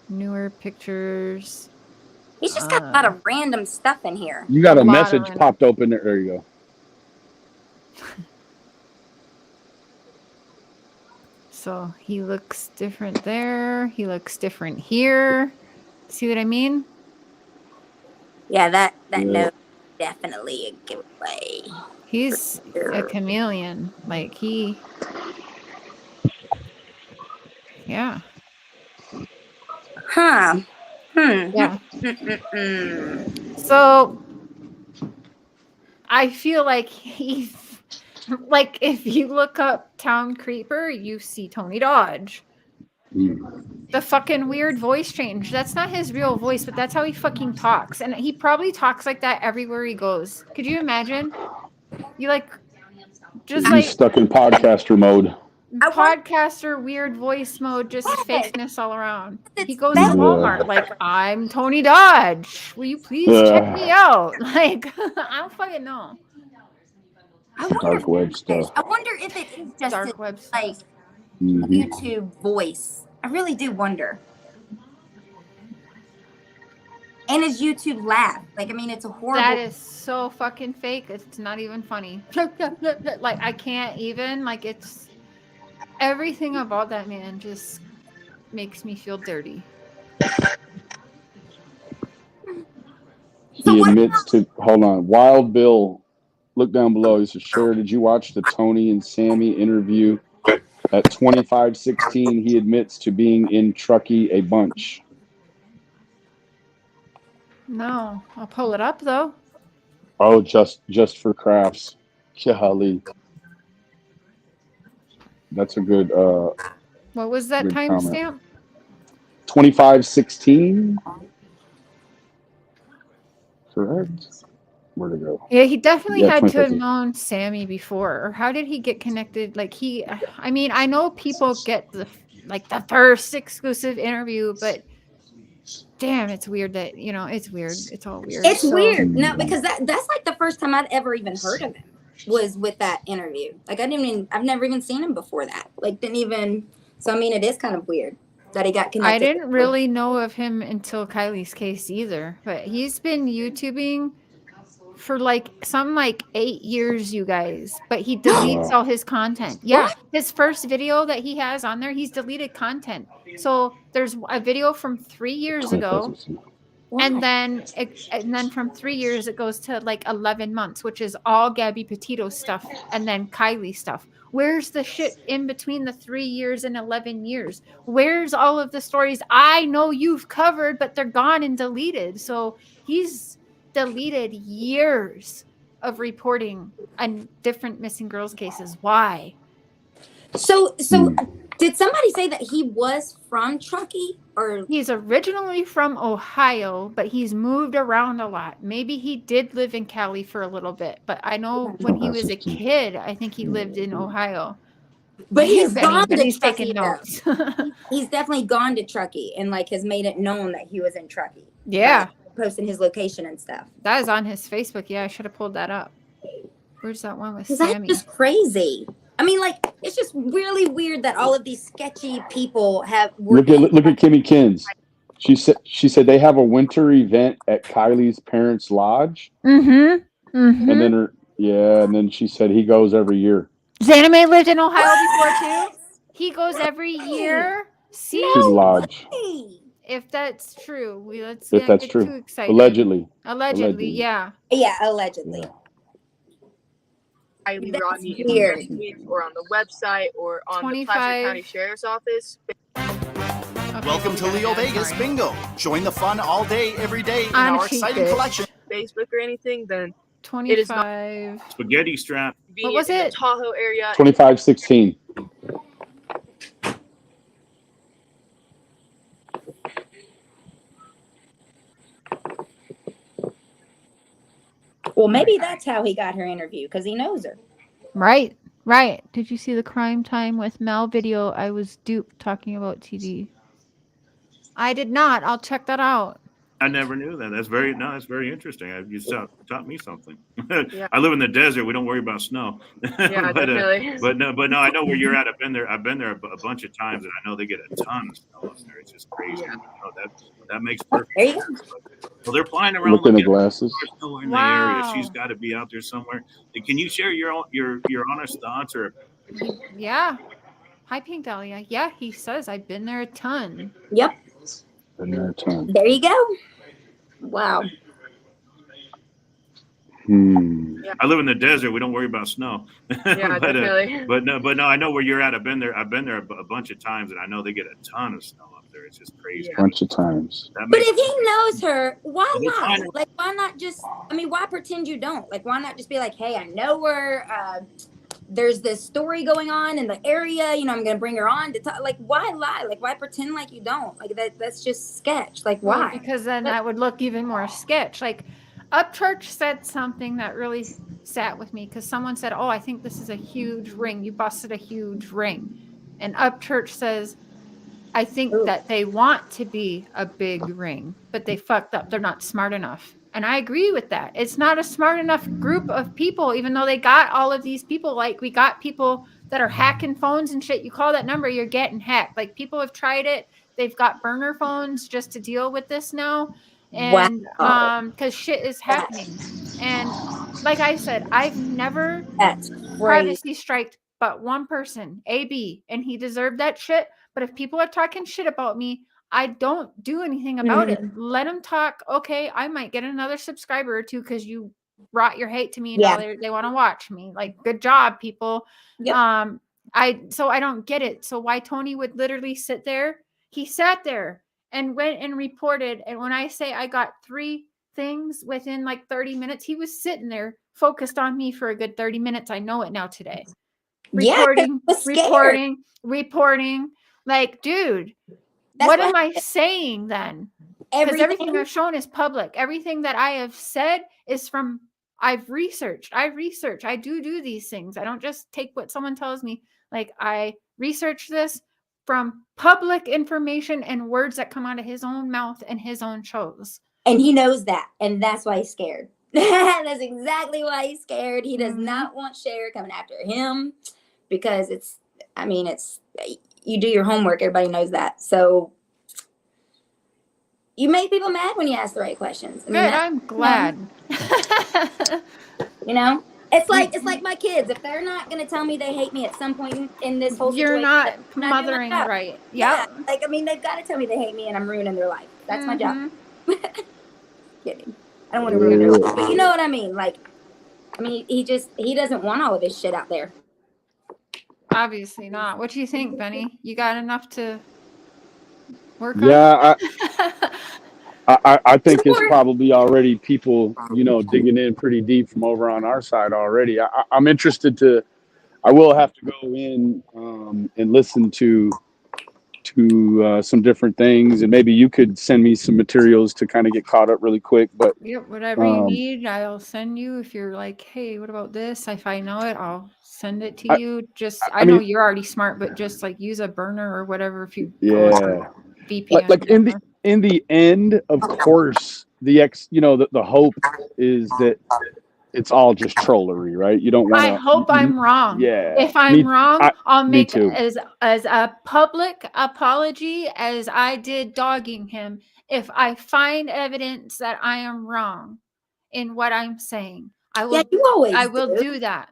newer pictures. He's just got a lot of random stuff in here. You got a message popped open there. There you go. So he looks different there. He looks different here. See what I mean? Yeah, that note definitely a giveaway. He's a chameleon. Yeah. Huh. Yeah. So I feel like he's if you look up Town Creeper, you see Tony Dodge. The fucking weird voice change. That's not his real voice, but that's how he fucking talks. And he probably talks like that everywhere he goes. Could you imagine? You He's stuck in podcaster mode. Podcaster weird voice mode, just fakeness all around. He goes to Walmart I'm Tony Dodge. Will you please check me out? I don't fucking know. Dark web stuff. I wonder if it is just dark web YouTube voice. I really do wonder. And his YouTube laugh. It's a horrible. That is so fucking fake. It's not even funny. I can't even. It's everything about that man just makes me feel dirty. He admits to. Hold on. Wild Bill. Look down below. He says, "Cher, did you watch the Tony and Sammy interview? At 25-16, he admits to being in Truckee a bunch." No, I'll pull it up though. Oh, just for crafts. Kiely. That's a good. What was that Good comment. timestamp? 25:16. Correct. Where'd it go? Yeah, he definitely Yeah, had to have 25:16. known Sammy before. Or how did he get connected? Like I mean, I know people get the first exclusive interview, but damn, it's weird that it's weird. It's all weird. It's weird. No, because that's like the first time I'd ever even heard of him was with that interview. Like I've never even seen him before that. Like didn't even. So I mean, it is kind of weird that he got connected. I didn't really know of him until Kylie's case either, but he's been YouTubing for something like 8 years, you guys, but he deletes all his content. Yeah. What? His first video that he has on there, he's deleted content. So there's a video from 3 years ago. And then from 3 years, it goes to 11 months, which is all Gabby Petito stuff and then Kiely stuff. Where's the shit in between the 3 years and 11 years? Where's all of the stories I know you've covered, but they're gone and deleted? So he's deleted years of reporting on different missing girls cases. Why? So did somebody say that he was from Truckee? Or he's originally from Ohio, but he's moved around a lot. Maybe he did live in Cali for a little bit, but I know when he was a kid, I think he lived in Ohio. But he's gone to he's Truckee, taking notes. He's definitely gone to Truckee and has made it known that he was in Truckee. Yeah. Posting his location and stuff. That is on his Facebook. Yeah, I should have pulled that up. Where's that one with Sammy? That's just crazy. I mean, it's just really weird that all of these sketchy people have. Look at Kimmy Kins. She said they have a winter event at Kylie's parents' lodge. Mm-hmm. Mm-hmm. And then she said he goes every year. Zanime lived in Ohio before too. He goes every year. See, his lodge. If that's true, let's if that's get true. Too excited. Allegedly, yeah. Yeah, allegedly. Kylie Rodni in the page or on the website or on the Placer County Sheriff's Office. Okay, welcome to Leo Vegas Bingo. Join the fun all day, every day in our exciting collection. Facebook or anything, then 25. It is not spaghetti strap. What was it? The Tahoe area. 25:16. Well, maybe that's how he got her interview, because he knows her. Right. Did you see the Crime Time with Mel video? I was duped talking about TD. I did not. I'll check that out. I never knew that. That's very interesting. You taught me something. Yeah. I live in the desert. We don't worry about snow. Yeah, definitely. But no, I know where you're at. I've been there a bunch of times, and I know they get a ton of snow up there. It's just crazy. Yeah. That makes perfect sense. Well, they're flying around. Look in the glasses. In the area. She's got to be out there somewhere. Can you share your honest thoughts or? Yeah. Hi, Pink Dahlia. Yeah, he says I've been there a ton. Yep. Been there a ton. There you go. Wow. Yeah. I live in the desert. We don't worry about snow. Yeah, definitely. But no, I know where you're at. I've been there a bunch of times, and I know they get a ton of snow up there. It's just crazy. A bunch of times. But if he knows her, why not? Why not just? I mean, why pretend you don't? Why not just be like, hey, I know her. There's this story going on in the area. I'm going to bring her on to talk. Why lie? Why pretend like you don't? That's just sketch. Why? Well, because then that would look even more sketch. Upchurch said something that really sat with me because someone said, oh, I think this is a huge ring. You busted a huge ring. And Upchurch says, I think that they want to be a big ring, but they fucked up. They're not smart enough. And I agree with that. It's not a smart enough group of people, even though they got all of these people. We got people that are hacking phones and shit. You call that number, you're getting hacked. People have tried it. They've got burner phones just to deal with this now. And because shit is happening. And like I said, I've never privacy striked but one person, AB, and he deserved that shit. But if people are talking shit about me, I don't do anything about it. Let them talk. Okay, I might get another subscriber or two because you brought your hate to me and now they want to watch me. Good job, people. Yep. I don't get it. So why Tony would literally sit there? He sat there and went and reported. And when I say I got 3 things within 30 minutes, he was sitting there focused on me for a good 30 minutes. I know it now today. reporting. Like, dude, what am I saying then? Because everything I've shown is public. Everything that I have said is from, I've researched. I do these things. I don't just take what someone tells me. Like, I research this from public information and words that come out of his own mouth and his own shows. And he knows that. And that's why he's scared. That's exactly why he's scared. He does not want Cher coming after him because it's, you do your homework. Everybody knows that. So you make people mad when you ask the right questions. I'm glad. It's like my kids. If they're not going to tell me they hate me at some point in this whole situation, you're not mothering right. Yeah. They've got to tell me they hate me and I'm ruining their life. That's my job. Kidding. I don't want to ruin their life, but you know what I mean? He doesn't want all of his shit out there. Obviously not. What do you think, Benny? You got enough to work on? Yeah, I think it's probably already people, digging in pretty deep from over on our side already. I'm interested I will have to go in and listen to some different things, and maybe you could send me some materials to kind of get caught up really quick. But whatever you need, I'll send you. If you're like, hey, what about this? If I know it, I'll send it to you. I know you're already smart, but just like use a burner or whatever if you VPN. Like in the end, of course, the hope is that it's all just trollery, right? You don't want. I hope I'm wrong. Yeah. If I'm wrong, I'll make as a public apology as I did dogging him. If I find evidence that I am wrong in what I'm saying, I will. Yeah, you always do that.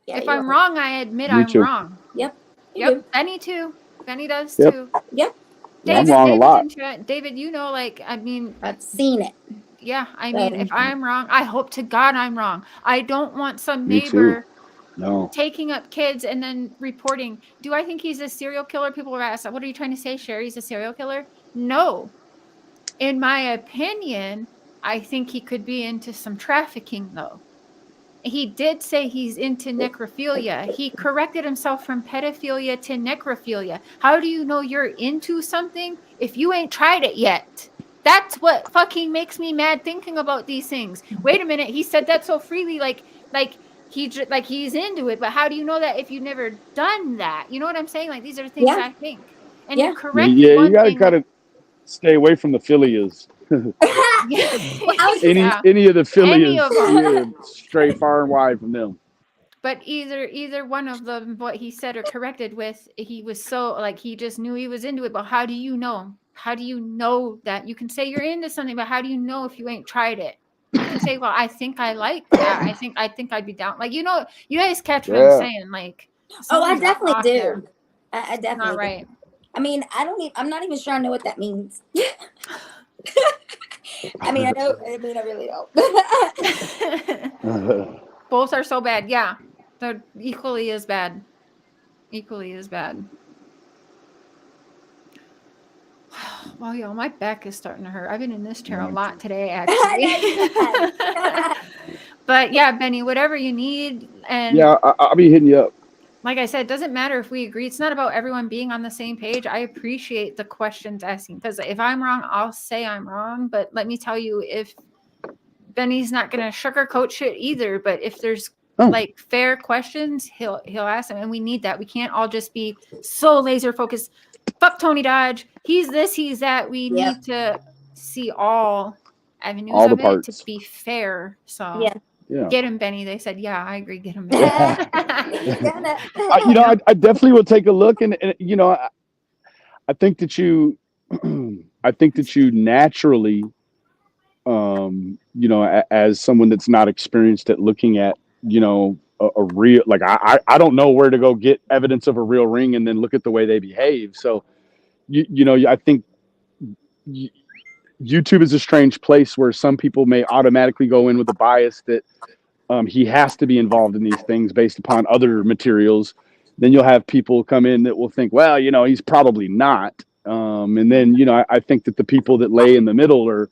Yeah, if I'm wrong, I admit I'm wrong. Yep. Yep. Benny too. Benny does too. Yep. David, I'm wrong a lot. David, I've seen it. Yeah, if I'm wrong, I hope to God I'm wrong. I don't want some neighbor taking up kids and then reporting. Do I think he's a serial killer? People are asking, what are you trying to say, Cher? He's a serial killer? No. In my opinion, I think he could be into some trafficking, though. He did say he's into necrophilia. He corrected himself from pedophilia to necrophilia. How do you know you're into something if you ain't tried it yet? That's what fucking makes me mad thinking about these things. Wait a minute, he said that so freely, like he's into it. But how do you know that if you've never done that? You know what I'm saying? Like, these are things I think. And you correct. Yeah, you gotta kind of stay away from the philias. Any of the philias, stray far and wide from them. But either one of them, what he said or corrected with, he was so like he just knew he was into it. But how do you know? How do you know that? You can say you're into something, but how do you know if you ain't tried it? You can say, well, I think I like that. I think I'd be down. Like, you guys catch what I'm saying. Like, I definitely do. I definitely not right. Do. I'm not even sure I know what that means. I really don't. Both are so bad. Yeah. They're equally as bad. Well, yo, my back is starting to hurt. I've been in this chair a lot today, actually. But yeah, Benny, whatever you need. And yeah, I'll be hitting you up. Like I said, it doesn't matter if we agree. It's not about everyone being on the same page. I appreciate the questions asking, because if I'm wrong, I'll say I'm wrong. But let me tell you, if Benny's not going to sugarcoat shit either, but if there's like fair questions, he'll ask them, and we need that. We can't all just be so laser focused. Fuck Tony Dodge. He's this, he's that. We need to see all avenues of it to be fair. So get him, Benny. They said, yeah, I agree. Get him, Benny. I definitely will take a look, and I think that you, naturally, as someone that's not experienced at looking at, a real, like I don't know where to go get evidence of a real ring and then look at the way they behave. So, I think YouTube is a strange place where some people may automatically go in with a bias that he has to be involved in these things based upon other materials. Then you'll have people come in that will think, well, he's probably not. And then, I think that the people that lay in the middle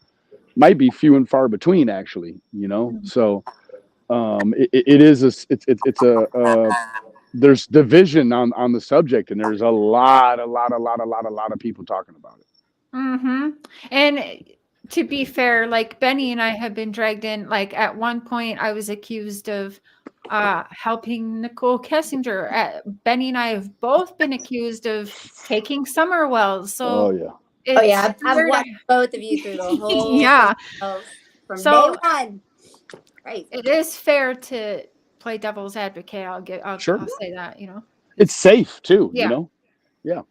might be few and far between, actually, So it's there's division on the subject, and there's a lot of people talking about it. Mm-hmm. And to be fair, like Benny and I have been dragged in. Like at one point, I was accused of helping Nicole Kessinger. Benny and I have both been accused of taking summer wells. So I've watched both of you through the whole from day one. Right. It is fair to play devil's advocate. I'll say that, you know. It's safe too, Yeah. you know? Yeah.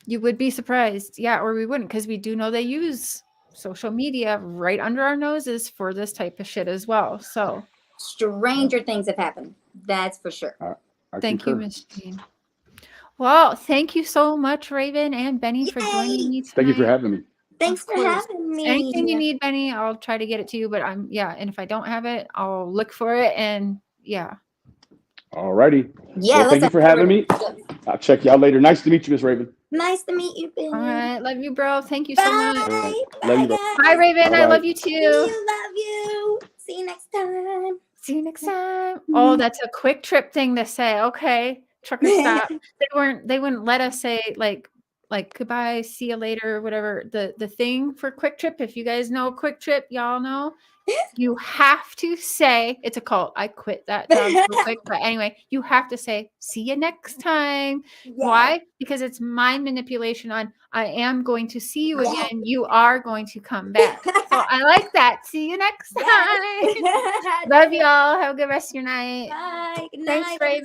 You would be surprised. Yeah, or we wouldn't, because we do know they use social media right under our noses for this type of shit as well. So stranger things have happened. That's for sure. Thank you, Miss Jean. Well, thank you so much, Raven and Benny, for joining me tonight. Thank you for having me. Thanks for having me. Anything you need, Benny, I'll try to get it to you. But and if I don't have it, I'll look for it. And All righty. Yeah. Well, thank you for having me. I'll check y'all later. Nice to meet you, Miss Raven. Nice to meet you, Benny. All right. Love you, bro. Thank you so much. Right. Love you, bro. Bye, Raven. Bye-bye. I love you too. Love you. See you next time. See you next time. Oh, that's a quick trip thing to say. Okay. Trucker stop. They wouldn't let us say like goodbye, see you later, or whatever. The thing for Quick Trip, if you guys know Quick Trip, y'all know. You have to say, it's a cult. I quit that job real quick. But anyway, you have to say, see you next time. Yeah. Why? Because it's mind manipulation on, I am going to see you again. You are going to come back. So I like that. See you next time. Love y'all. Have a good rest of your night. Bye. Good Thanks, night. Raven.